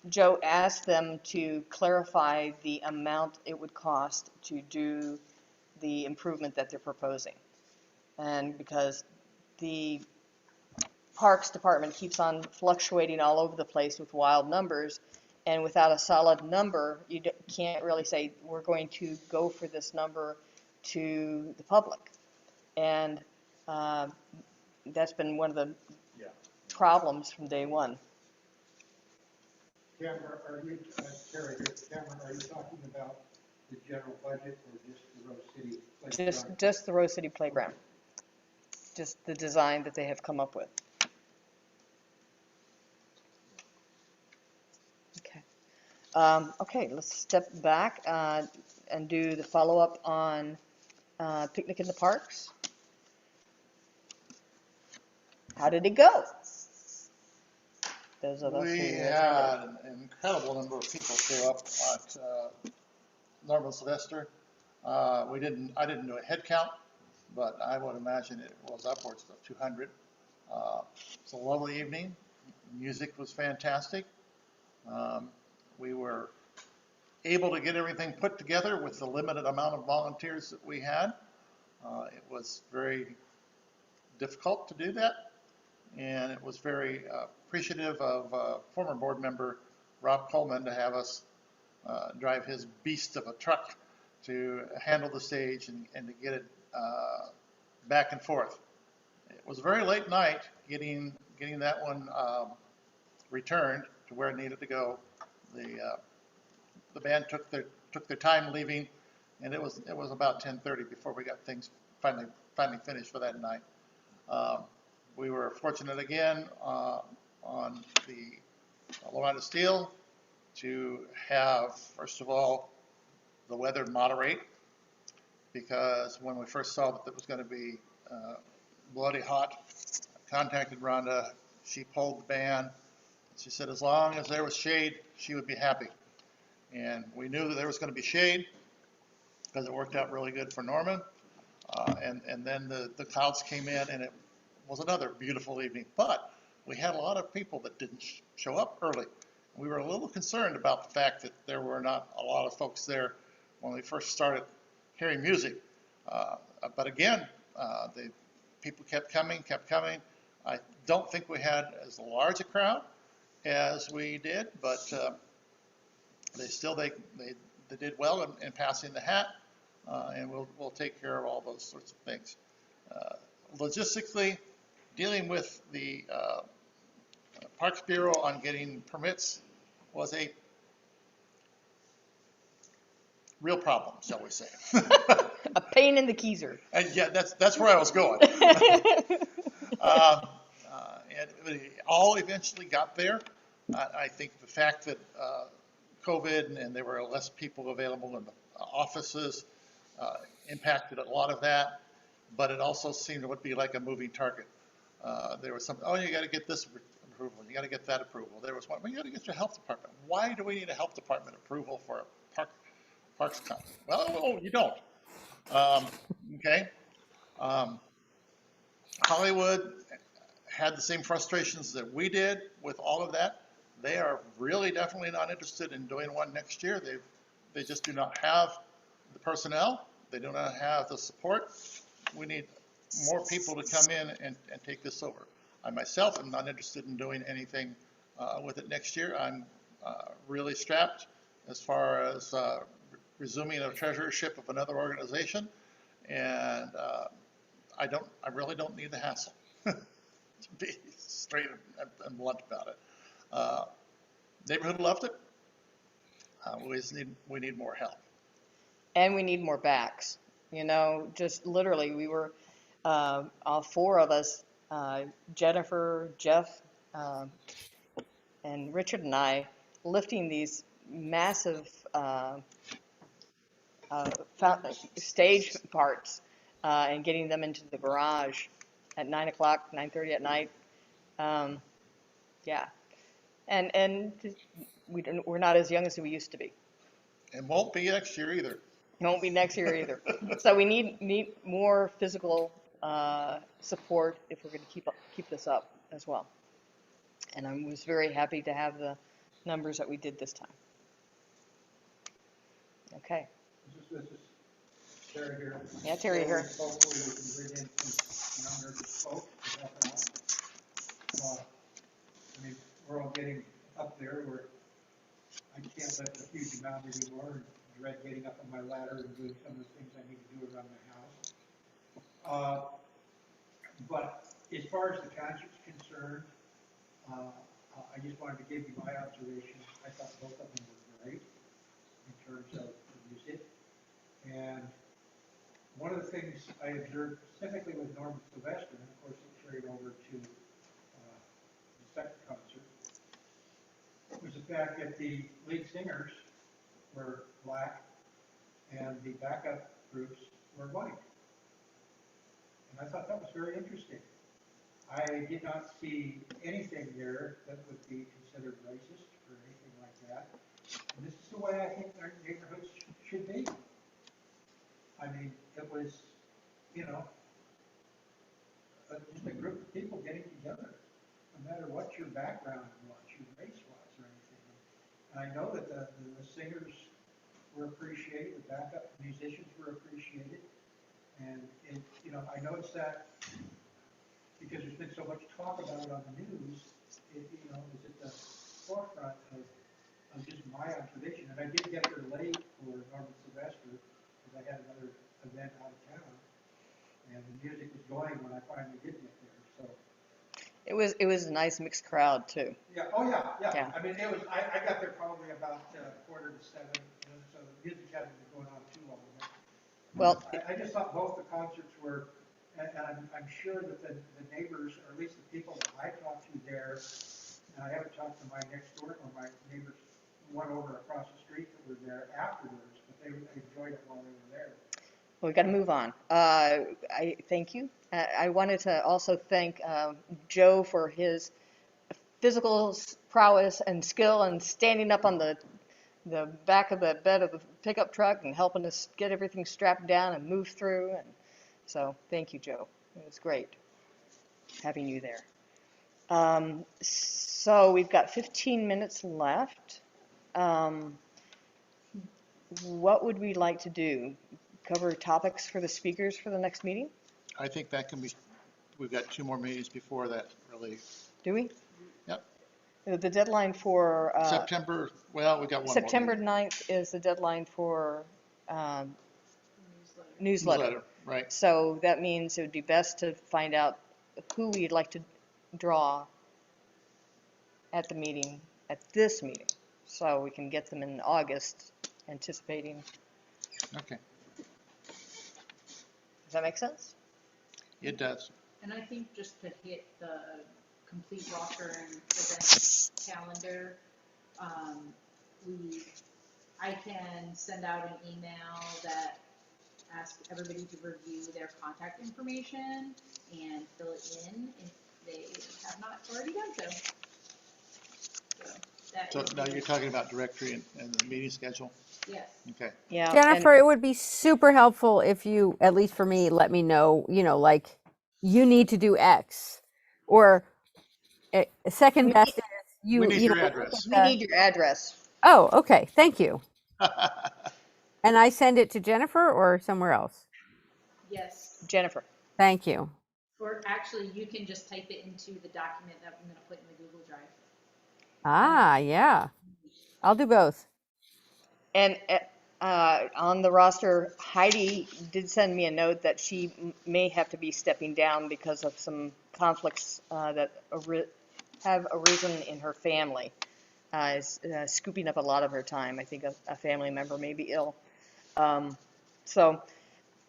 Speaker 1: Joe asked them to clarify the amount it would cost to do the improvement that they're proposing. And because the Parks Department keeps on fluctuating all over the place with wild numbers, and without a solid number, you can't really say, we're going to go for this number to the public. And that's been one of the
Speaker 7: yeah.
Speaker 1: problems from day one.
Speaker 4: Cameron, Terry, Cameron, are you talking about the general budget or just the Rose City playground?
Speaker 1: Just the Rose City Playground. Just the design that they have come up with. Okay. Okay, let's step back and do the follow-up on picnic in the parks. How did it go? Those of us
Speaker 2: We
Speaker 1: who
Speaker 2: had an incredible number of people show up at Norman Sylvester. I didn't do a head count, but I would imagine it was upwards of 200. It's a lovely evening. Music was fantastic. We were able to get everything put together with the limited amount of volunteers that we had. It was very difficult to do that, and it was very appreciative of former board member Rob Coleman to have us drive his beast of a truck to handle the stage and to get it back and forth. It was a very late night getting that one returned to where it needed to go. The band took their time leaving, and it was about 10:30 before we got things finally finished for that night. We were fortunate again on the Loretta Steel to have, first of all, the weather moderate, because when we first saw that it was going to be bloody hot, I contacted Rhonda. She pulled the band. She said as long as there was shade, she would be happy. And we knew that there was going to be shade because it worked out really good for Norman. And then the clouds came in, and it was another beautiful evening. But we had a lot of people that didn't show up early. We were a little concerned about the fact that there were not a lot of folks there when we first started hearing music. But again, the people kept coming. I don't think we had as large a crowd as we did, but they did well in passing the hat, and we'll take care of all those sorts of things. Logistically, dealing with the Parks Bureau on getting permits was a real problem, shall we say.
Speaker 1: A pain in the keizer.
Speaker 2: And yeah, that's where I was going. And it all eventually got there. I think the fact that COVID and there were less people available in the offices impacted a lot of that, but it also seemed to be like a moving target. There was something, you got to get this approval, you got to get that approval. There was one, you got to get your health department. Why do we need a health department approval for a parks company? Well, you don't. Okay. Hollywood had the same frustrations that we did with all of that. They are really definitely not interested in doing one next year. They just do not have the personnel. They do not have the support. We need more people to come in and take this over. I myself am not interested in doing anything with it next year. I'm really strapped as far as resuming a treasurership of another organization, and I really don't need the hassle, to be straight and blunt about it. Neighborhood loved it. We need more help.
Speaker 1: And we need more backs. Just literally, we were all four of us, Jennifer, Jeff, and Richard and I, lifting these massive stage parts and getting them into the garage at 9 o'clock, 9:30 at night. Yeah, and we're not as young as we used to be.
Speaker 2: It won't be next year either.
Speaker 1: Won't be next year either. So we need more physical support if we're going to keep this up as well. And I was very happy to have the numbers that we did this time. Okay.
Speaker 4: This is Terry here.
Speaker 1: Yeah, Terry here.
Speaker 4: So hopefully we can bring in some younger folks to help out. I mean, we're all getting up there where I can't lift a huge amount anymore and dread getting up on my ladder and doing some of the things I need to do around my house. But as far as the concert's concerned, I just wanted to give you my observations. I thought both of them were great in terms of the music. And one of the things I observed specifically with Norman Sylvester, and of course it carried over to the second concert, was the fact that the lead singers were black and the backup groups were white. And I thought that was very interesting. I did not see anything there that would be considered racist or anything like that. And this is the way I think our neighborhoods should be. I mean, it was, you know, just a group of people getting together, no matter what your background was, your race was, or anything. And I know that the singers were appreciated, the backup musicians were appreciated, and it, you know, I noticed that because there's been so much talk about it on the news, it, you know, is at the forefront of just my observation. And I did get there late for Norman Sylvester because I had another event out of town, and the music was going when I finally did get there. So
Speaker 1: It was a nice mixed crowd too.
Speaker 4: yeah, oh yeah. I mean, it was. I got there probably about 6:45, so the music hadn't been going on too long.
Speaker 1: Well,
Speaker 4: I just thought both the concerts were, and I'm sure that the neighbors, or at least the people that I talked to there, and I haven't talked to my next door or my neighbors, one over across the street that were there afterwards, but they enjoyed it while they were there.
Speaker 1: we got to move on. I thank you. I wanted to also thank Joe for his physical prowess and skill and standing up on the back of the bed of the pickup truck and helping us get everything strapped down and move through. And so thank you, Joe. It was great having you there. So we've got 15 minutes left. What would we like to do? Cover topics for the speakers for the next meeting?
Speaker 2: I think that can be, we've got 2 more meetings before that, really.
Speaker 1: Do we?
Speaker 2: Yep.
Speaker 1: The deadline for
Speaker 2: September, well, we got one
Speaker 1: September
Speaker 2: more
Speaker 1: 9th is the deadline for newsletter.
Speaker 2: Right.
Speaker 1: So that means it would be best to find out who we'd like to draw at the meeting, at this meeting, so we can get them in August, anticipating.
Speaker 2: Okay,
Speaker 1: Does that make sense?
Speaker 2: it does.
Speaker 3: And I think just to hit the complete roster and event calendar, I can send out an email that asks everybody to review their contact information and fill it in if they have not already done so.
Speaker 2: So now you're talking about directory and the meeting schedule?
Speaker 3: Yes.
Speaker 2: Okay.
Speaker 1: Yeah.
Speaker 5: Jennifer, it would be super helpful if you, at least for me, let me know, you know, like you need to do X, or second best is
Speaker 2: We need your
Speaker 5: know,
Speaker 2: address.
Speaker 1: We need your address.
Speaker 5: Oh, okay. Thank you. And I send it to Jennifer or somewhere else?
Speaker 3: Yes.
Speaker 1: Jennifer.
Speaker 5: Thank you.
Speaker 3: Or actually, you can just type it into the document that I'm going to put in the Google Drive.
Speaker 5: Ah, yeah. I'll do both.
Speaker 1: And on the roster, Heidi did send me a note that she may have to be stepping down because of some conflicts that have arisen in her family. Is scooping up a lot of her time. I think a family member may be ill. So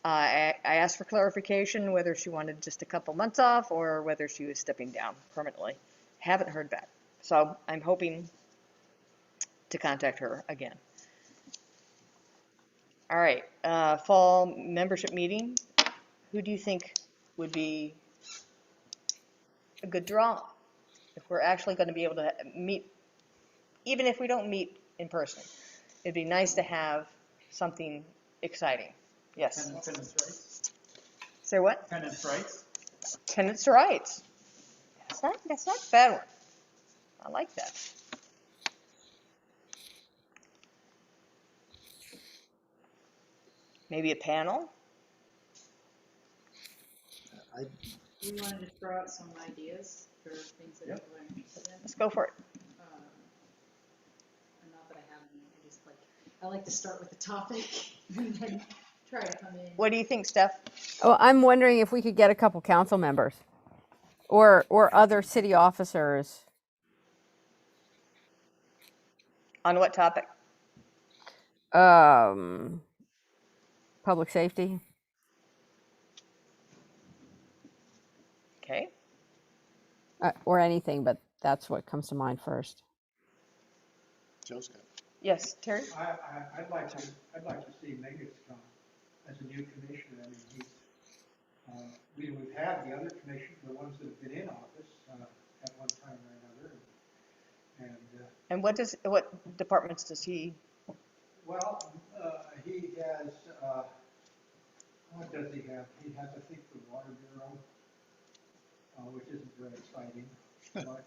Speaker 1: I asked for clarification whether she wanted just a couple months off or whether she was stepping down permanently. Haven't heard back. So I'm hoping to contact her again. All right, fall membership meeting. Who do you think would be a good draw if we're actually going to be able to meet, even if we don't meet in person? it'd be nice to have something exciting. Yes.
Speaker 7: Tenants' rights.
Speaker 1: Say what?
Speaker 7: Tenants' rights.
Speaker 1: Tenants' rights. That's not a bad one. I like that. Maybe a panel?
Speaker 3: We wanted to throw out some ideas for things that people are interested in.
Speaker 1: Let's go for it.
Speaker 3: And not that I have any, I like to start with the topic and then try to come in.
Speaker 1: What do you think, Steph?
Speaker 5: Oh, I'm wondering if we could get a couple council members or other city officers.
Speaker 1: On what topic?
Speaker 5: Public safety.
Speaker 1: Okay.
Speaker 5: Or anything, but that's what comes to mind first.
Speaker 2: Joe's got it.
Speaker 1: Yes, Terry?
Speaker 4: I'd like to see Megas come as a new commissioner. I mean, we've had the other commissioners, the ones that have been in office, at one time or another.
Speaker 1: And what departments does he?
Speaker 4: Well, he has, what does he have? He has, I think, the Water Bureau, which isn't very exciting. But,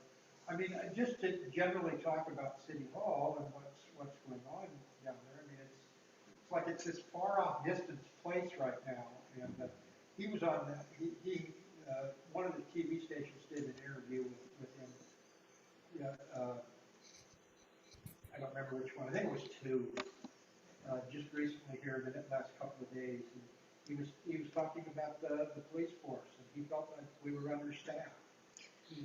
Speaker 4: I mean, just to generally talk about City Hall and what's going on down there. I mean, it's like it's this far off distance place right now. And he was on, one of the TV stations did an interview with him. I don't remember which one. I think it was two. Just recently here, the last couple of days, and he was talking about the police force, and he felt like we were understaffed.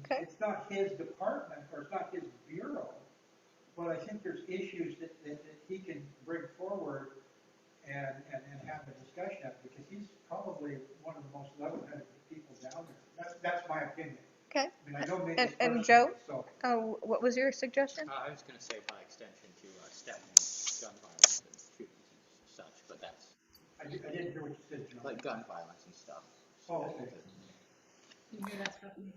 Speaker 1: Okay.
Speaker 4: It's not his department, or it's not his bureau, but I think there's issues that he can bring forward and have a discussion of, because he's probably one of the most level-headed people down there. That's my opinion.
Speaker 1: Okay.
Speaker 4: I mean, I don't make
Speaker 1: And Joe?
Speaker 4: So.
Speaker 1: What was your suggestion?
Speaker 6: I was going to say by extension to Stephanie, gun violence and shootings and such, but that's
Speaker 4: I didn't hear what you said, John.
Speaker 6: like gun violence and stuff.
Speaker 4: Oh, okay.
Speaker 3: You hear that, Stephanie?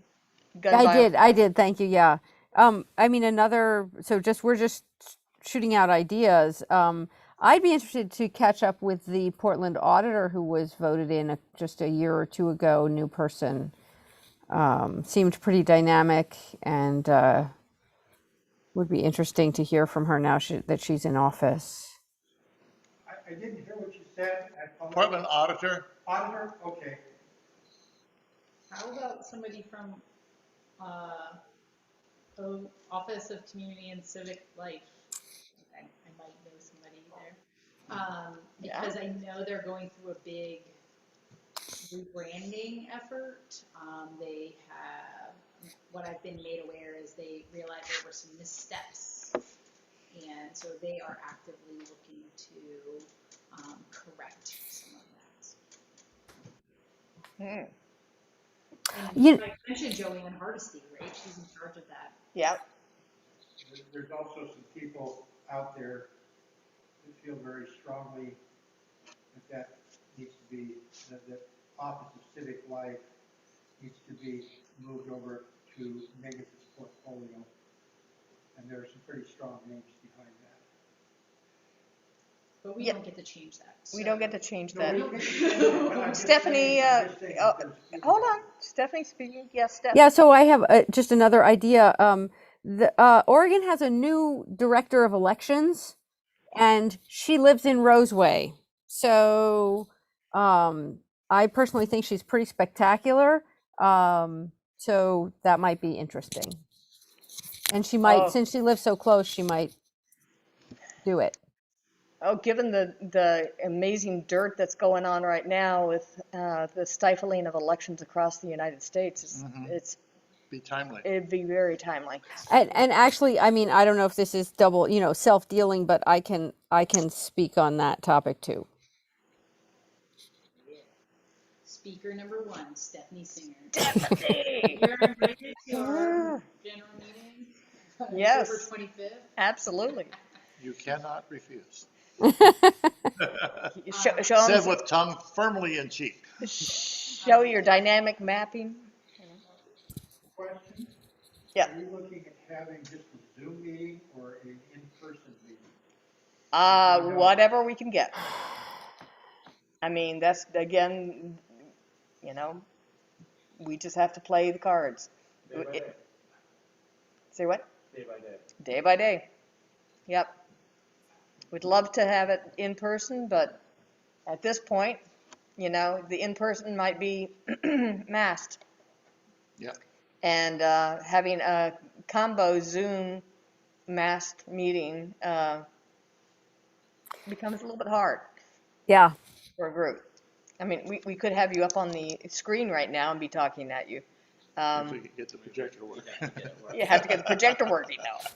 Speaker 5: I did. Thank you. Yeah. I mean, we're just shooting out ideas. I'd be interested to catch up with the Portland auditor who was voted in just a year or two ago, new person. Seemed pretty dynamic, and would be interesting to hear from her now that she's in office.
Speaker 4: I didn't hear what you said.
Speaker 2: Portland auditor.
Speaker 4: Auditor? Okay.
Speaker 3: How about somebody from Office of Community and Civic Life? I might know somebody there. Because I know they're going through a big rebranding effort. They have, what I've been made aware is they realized there were some missteps, and so they are actively looking to correct some of that. And I mentioned Joanne Hardesty, right? She's in charge of that.
Speaker 1: Yeah.
Speaker 4: There's also some people out there that feel very strongly that needs to be, that Office of Civic Life needs to be moved over to Megan's portfolio. And there are some pretty strong names behind that.
Speaker 3: But we don't get to change that. So.
Speaker 1: We don't get to change that.
Speaker 4: No,
Speaker 1: Stephanie, hold on. Stephanie speaking. Yes, Stephanie.
Speaker 5: Yeah, so I have just another idea. Oregon has a new director of elections, and she lives in Roseway. So I personally think she's pretty spectacular. So that might be interesting. And she might, since she lives so close, she might do it.
Speaker 1: Oh, given the amazing dirt that's going on right now with the stifling of elections across the United States, it's
Speaker 2: be timely.
Speaker 1: It'd be very timely.
Speaker 5: And actually, I mean, I don't know if this is double, self-dealing, but I can speak on that topic too.
Speaker 3: Yeah. Speaker number 1, Stephanie Singer.
Speaker 1: Stephanie!
Speaker 3: You're invited to our general meeting.
Speaker 1: Yes.
Speaker 3: October 25th.
Speaker 1: Absolutely.
Speaker 2: You cannot refuse.
Speaker 1: Said
Speaker 2: with tongue firmly in cheek.
Speaker 1: Show your dynamic mapping.
Speaker 4: Question?
Speaker 1: Yeah.
Speaker 4: Are you looking at having just a Zoom meeting or an in-person meeting?
Speaker 1: Whatever we can get. I mean, that's, again, you know, we just have to play the cards.
Speaker 9: Day by day.
Speaker 1: Say what?
Speaker 9: Day by day.
Speaker 1: Day by day. Yep. We'd love to have it in person, but at this point, you know, the in-person might be masked.
Speaker 2: Yep.
Speaker 1: And having a combo Zoom masked meeting becomes a little bit hard
Speaker 5: Yeah.
Speaker 1: for a group. I mean, we could have you up on the screen right now and be talking at you.
Speaker 2: If we could get the projector working.
Speaker 1: You have to get the projector working though.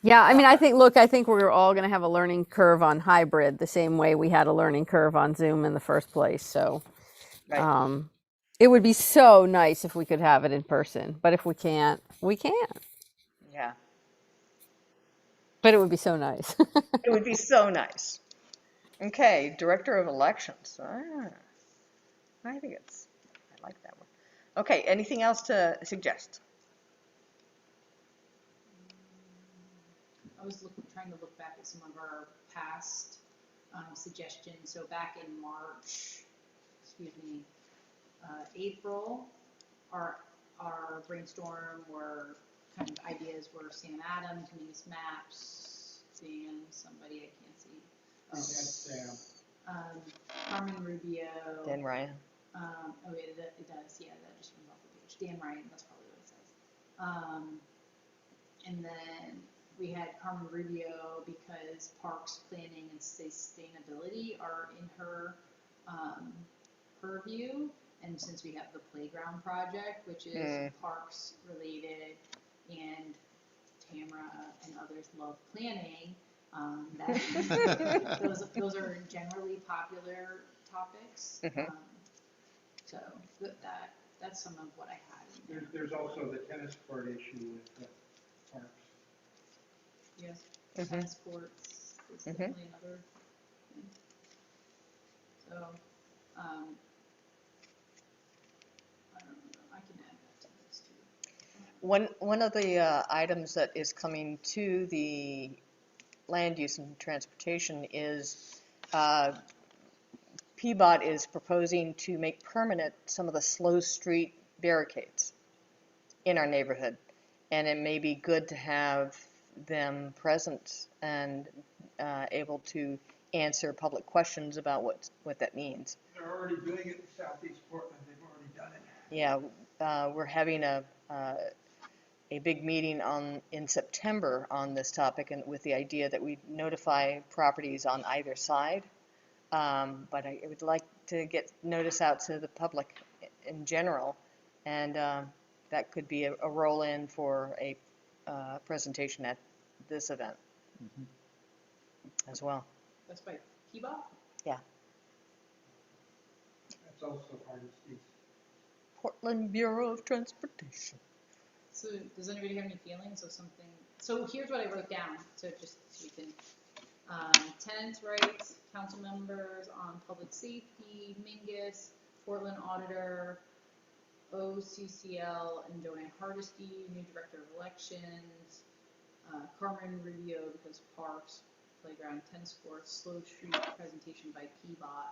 Speaker 5: Yeah, I mean, I think we're all going to have a learning curve on hybrid the same way we had a learning curve on Zoom in the first place. So,
Speaker 1: Right.
Speaker 5: it would be so nice if we could have it in person, but if we can't, we can't.
Speaker 1: Yeah.
Speaker 5: But it would be so nice.
Speaker 1: It would be so nice. Okay, Director of Elections. I think I like that one. Okay, anything else to suggest?
Speaker 3: I was trying to look back at some of our past suggestions. So back in March, April, our brainstorm were kind of ideas were Sam Adams, Denise Maps, somebody I can't see.
Speaker 4: That's Sam.
Speaker 3: Carmen Rubio.
Speaker 1: Dan Ryan.
Speaker 3: Oh wait, it does. Yeah, that just comes off the page. Dan Ryan. That's probably what it says. And then we had Carmen Rubio because parks planning and sustainability are in her purview. And since we have the playground project, which is parks related, and Tamara and others love planning, those are generally popular topics. So that's some of what I had.
Speaker 4: There's also the tennis court issue with the parks.
Speaker 3: Yes, tennis courts is definitely another thing. So, I don't know, I can add that to this too.
Speaker 1: One of the items that is coming to the land use and transportation is PBOT is proposing to make permanent some of the slow street barricades in our neighborhood. And it may be good to have them present and able to answer public questions about what that means.
Speaker 4: They're already doing it in Southeast Portland. They've already done it.
Speaker 1: Yeah, we're having a big meeting in September on this topic, and with the idea that we notify properties on either side. But I would like to get notice out to the public in general, and that could be a roll-in for a presentation at this event as well.
Speaker 3: That's by PBOT?
Speaker 1: Yeah.
Speaker 4: That's also hard to see.
Speaker 1: Portland Bureau of Transportation.
Speaker 3: So does anybody have any feelings of something? So here's what I wrote down, so just so we can, tenants' rights, council members on public safety, Mingus, Portland Auditor, OCCL, and Joanne Hardesty, new director of elections, Carmen Rubio because parks, playground, tennis courts, slow street presentation by PBOT.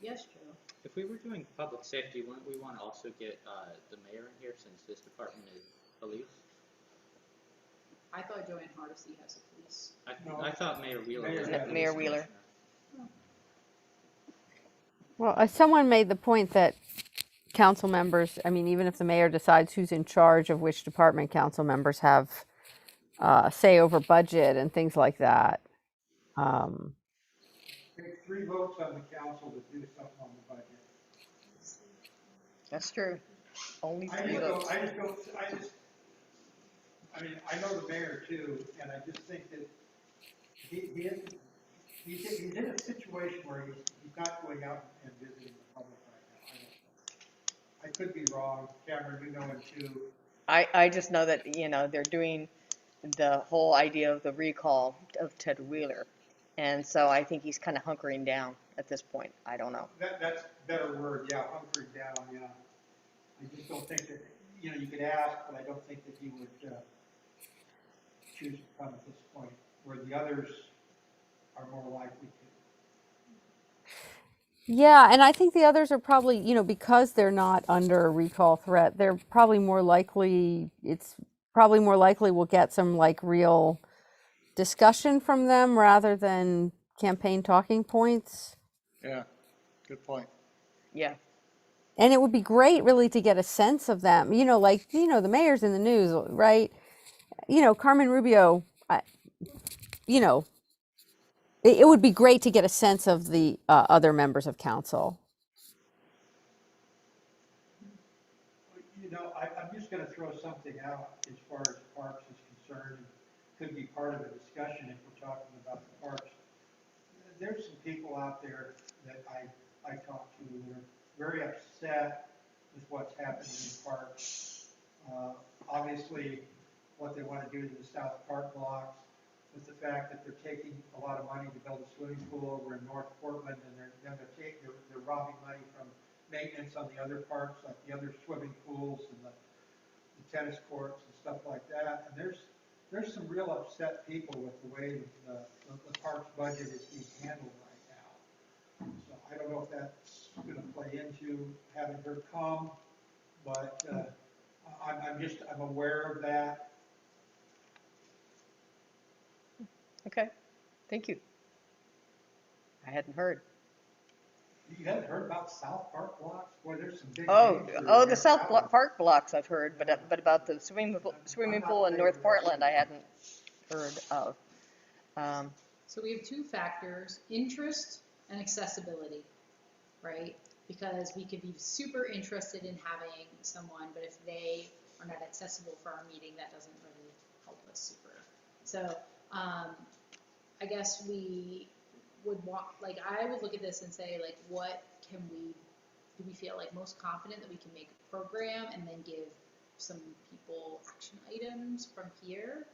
Speaker 3: Yes, Joe.
Speaker 6: If we were doing public safety, wouldn't we want to also get the mayor in here since this department is police?
Speaker 3: I thought Joanne Hardesty has a police.
Speaker 6: I thought Mayor Wheeler was the
Speaker 1: Mayor
Speaker 6: police
Speaker 1: Wheeler.
Speaker 6: commissioner.
Speaker 5: Well, someone made the point that council members, I mean, even if the mayor decides who's in charge of which department, council members have say over budget and things like that.
Speaker 4: Take 3 votes on the council to do something on the budget.
Speaker 1: That's true. Only
Speaker 4: I
Speaker 1: 3
Speaker 4: just
Speaker 1: votes.
Speaker 4: I mean, I know the mayor too, and I just think that he's in a situation where he's not going out and visiting the public right now. I could be wrong. Cameron, you know him too.
Speaker 1: I just know that, you know, they're doing the whole idea of the recall of Ted Wheeler. And so I think he's kind of hunkering down at this point. I don't know.
Speaker 4: That's a better word, yeah, hunkering down, yeah. I just don't think that, you know, you could ask, but I don't think that he would choose to come at this point, where the others are more likely to.
Speaker 5: Yeah, and I think the others are probably, because they're not under a recall threat, they're probably more likely, it's probably more likely we'll get some like real discussion from them rather than campaign talking points.
Speaker 2: Yeah, good point.
Speaker 1: Yeah.
Speaker 5: And it would be great really to get a sense of them, like, the mayor's in the news, right? Carmen Rubio, it would be great to get a sense of the other members of council.
Speaker 4: I'm just gonna throw something out as far as parks is concerned, and could be part of a discussion if we're talking about the parks. There's some people out there that I talk to that are very upset with what's happening in parks. Obviously, what they want to do to the South Park blocks, with the fact that they're taking a lot of money to build a swimming pool over in North Portland, and they're robbing money from maintenance on the other parks, like the other swimming pools and the tennis courts and stuff like that. And there's some real upset people with the way the parks budget is being handled right now. So I don't know if that's going to play into having her come, but I'm aware of that.
Speaker 1: Okay. Thank you. I hadn't heard.
Speaker 4: You haven't heard about South Park blocks? Boy, there's some big
Speaker 1: Oh,
Speaker 4: names that are
Speaker 1: the
Speaker 4: there
Speaker 1: South
Speaker 4: now.
Speaker 1: Park blocks I've heard, but about the swimming pool in North Portland I hadn't heard of.
Speaker 3: So we have two factors, interest and accessibility, right? Because we could be super interested in having someone, but if they are not accessible for our meeting, that doesn't really help us super. So I guess we would want, like, I would look at this and say, like, what do we feel like most confident that we can make a program and then give some people action items from here?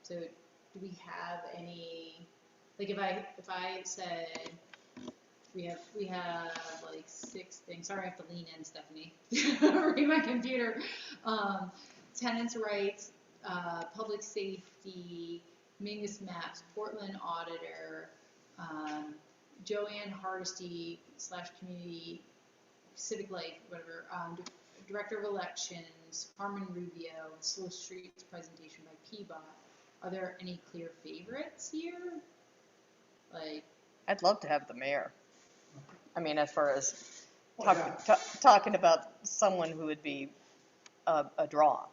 Speaker 3: So do we have any, like, if I said we have like 6 things. Sorry, I have to lean in, Stephanie. Read my computer. Tenants' rights, public safety, Mingus Maps, Portland Auditor, Joanne Hardesty / Community Civic Life, whatever. Director of Elections, Carmen Rubio, Slow Streets presentation by Peabody. Are there any clear favorites here? Like,
Speaker 1: I'd love to have the mayor. I mean, as far as
Speaker 4: Well, yeah.
Speaker 1: talking about someone who would be a draw.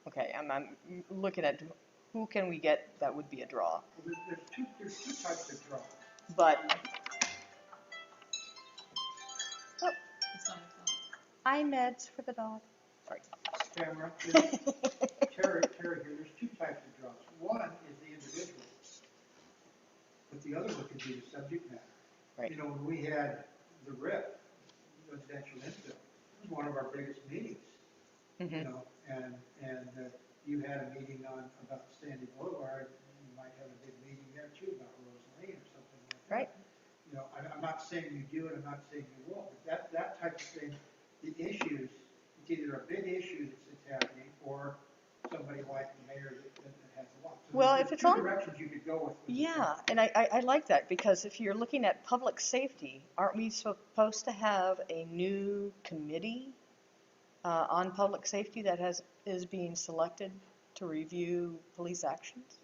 Speaker 1: Okay, I'm looking at who can we get that would be a draw.
Speaker 4: Well, there's two types of draws.
Speaker 1: But
Speaker 3: it's not a
Speaker 1: iMeds for the dog. Sorry.
Speaker 4: Tamara, Terry here, there's two types of draws. One is the individual, but the other one could be the subject matter.
Speaker 1: Right.
Speaker 4: When we had the RIP, residential infill, it was one of our biggest meetings.
Speaker 1: Mm-hmm.
Speaker 4: And you had a meeting about Sandy Boulevard, you might have a big meeting there too about Rose Lane or something like that.
Speaker 1: Right.
Speaker 4: I'm not saying you do it, I'm not saying you won't, but that type of thing, the issues, it's either a big issue that's happening or somebody like the mayor that has a lot. So
Speaker 1: Well,
Speaker 4: there's
Speaker 1: if it's
Speaker 4: two
Speaker 1: on,
Speaker 4: directions you could go with.
Speaker 1: yeah, and I like that because if you're looking at public safety, aren't we supposed to have a new committee on public safety that is being selected to review police actions?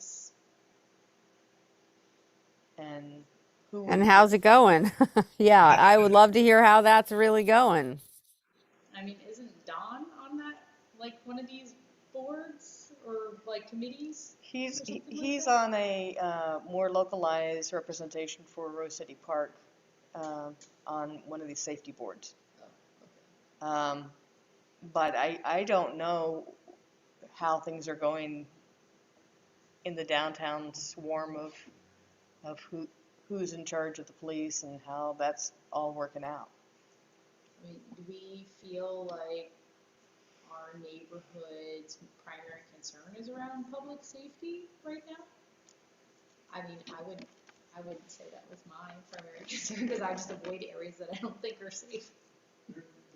Speaker 3: yes.
Speaker 1: And who?
Speaker 5: And how's it going? Yeah, I would love to hear how that's really going.
Speaker 3: I mean, isn't Don on that, like, one of these boards or like committees?
Speaker 1: He's
Speaker 3: or something like
Speaker 1: he's
Speaker 3: that?
Speaker 1: on a more localized representation for Rose City Park on one of these safety boards.
Speaker 3: Oh, okay.
Speaker 1: But I don't know how things are going in the downtown swarm of who's in charge of the police and how that's all working out.
Speaker 3: I mean, do we feel like our neighborhood's primary concern is around public safety right now? I mean, I wouldn't say that was my primary concern because I just avoid areas that I don't think are safe.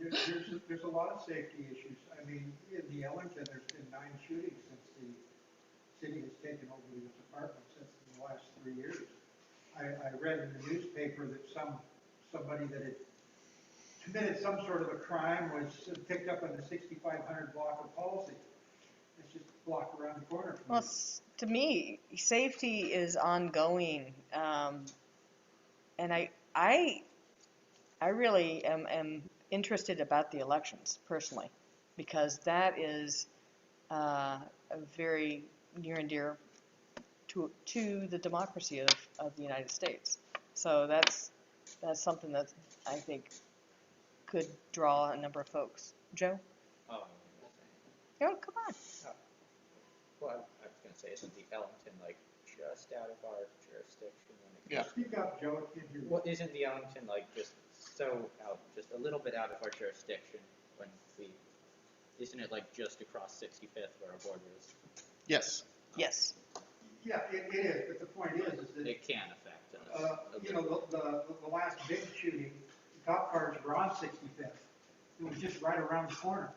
Speaker 4: there's a lot of safety issues. I mean, in the Ellington, there's been 9 shootings since the city has taken over these apartments since in the last 3 years. I read in the newspaper that somebody that had committed some sort of a crime was picked up on the 6500 block of Halsey. It's just a block around the corner from
Speaker 1: Well,
Speaker 4: me.
Speaker 1: to me, safety is ongoing, and I really am interested about the elections personally, because that is a very near and dear to the democracy of the United States. So that's something that I think could draw a number of folks. Joe?
Speaker 6: Oh,
Speaker 1: Oh, come on.
Speaker 6: well, I was gonna say, isn't the Ellington like just out of our jurisdiction when it
Speaker 2: Yeah.
Speaker 4: Speak up, Joe, I can't hear you.
Speaker 6: Well, isn't the Ellington like just so out, just a little bit out of our jurisdiction when we, isn't it like just across 65th where our border is?
Speaker 2: Yes.
Speaker 1: Yes.
Speaker 4: Yeah, it is, but the point is that,
Speaker 6: It can affect us.
Speaker 4: you know, the last big shooting, the cop cars were on 65th. It was just right around the corner.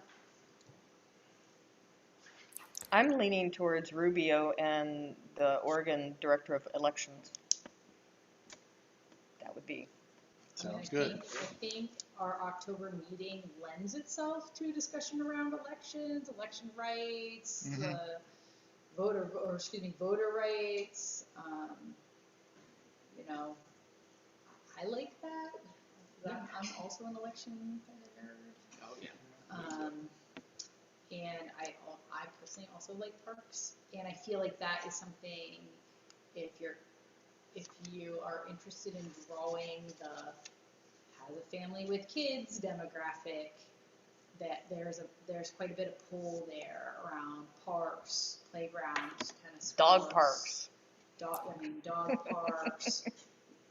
Speaker 1: I'm leaning towards Rubio and the Oregon Director of Elections. That would be.
Speaker 2: Sounds good.
Speaker 3: I think our October meeting lends itself to a discussion around elections, election rights,
Speaker 2: Mhm.
Speaker 3: the voter rights. You know, I like that. I'm also an election kind of nerd.
Speaker 6: Oh, yeah.
Speaker 3: And I personally also like parks, and I feel like that is something, if you are interested in growing the has a family with kids demographic, that there's quite a bit of pull there around parks, playgrounds, tennis
Speaker 1: Dog
Speaker 3: courts,
Speaker 1: parks.
Speaker 3: Dog parks.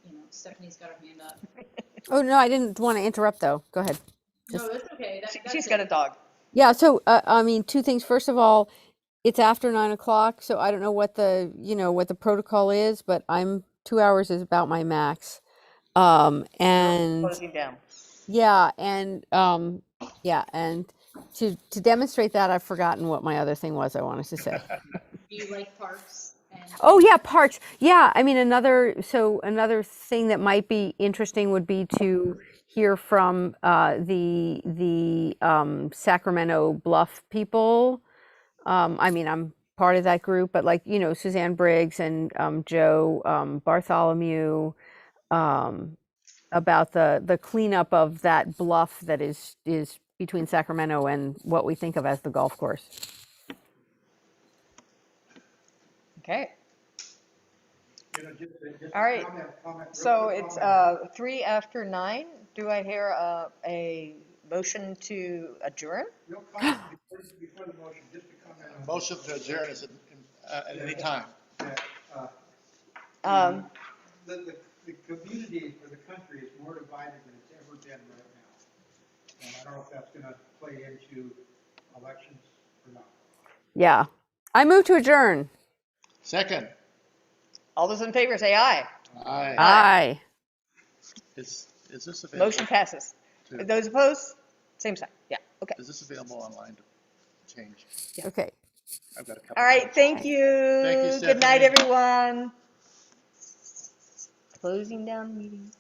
Speaker 3: You know, Stephanie's got her hand up.
Speaker 5: Oh, no, I didn't want to interrupt though. Go ahead.
Speaker 3: No, that's okay.
Speaker 1: She's got a dog.
Speaker 5: Yeah, so I mean, 2 things. First of all, it's after 9 o'clock, so I don't know what what the protocol is, but 2 hours is about my max. And
Speaker 1: Closing down.
Speaker 5: yeah, and to demonstrate that, I've forgotten what my other thing was I wanted to say.
Speaker 3: Do you like parks?
Speaker 5: Oh yeah, parks. Yeah, I mean another thing that might be interesting would be to hear from the Sacramento Bluff people. I mean, I'm part of that group, but like Suzanne Briggs and Joe Bartholomew, about the cleanup of that bluff that is between Sacramento and what we think of as the golf course.
Speaker 1: Okay.
Speaker 4: You know, just
Speaker 1: All right.
Speaker 4: comment.
Speaker 1: So it's 3 after 9. Do I hear a motion to adjourn?
Speaker 4: Real comment before the motion, just to comment on.
Speaker 2: Motion to adjourn is at any time.
Speaker 4: That,
Speaker 1: Um,
Speaker 4: the community or the country is more divided than it's ever been right now. And I don't know if that's gonna play into elections or not.
Speaker 5: Yeah, I move to adjourn.
Speaker 2: Second.
Speaker 1: all those in favor say aye.
Speaker 2: Aye.
Speaker 5: Aye.
Speaker 2: Is this available?
Speaker 1: Motion passes.
Speaker 2: to-
Speaker 1: Those opposed? Same sign. Yeah. Okay.
Speaker 2: Is this available online to change?
Speaker 5: Okay.
Speaker 2: I've got a couple.
Speaker 1: All right. Thank you.
Speaker 2: Thank you,
Speaker 1: Good night,
Speaker 2: Stephanie.
Speaker 1: everyone. Closing down the meeting.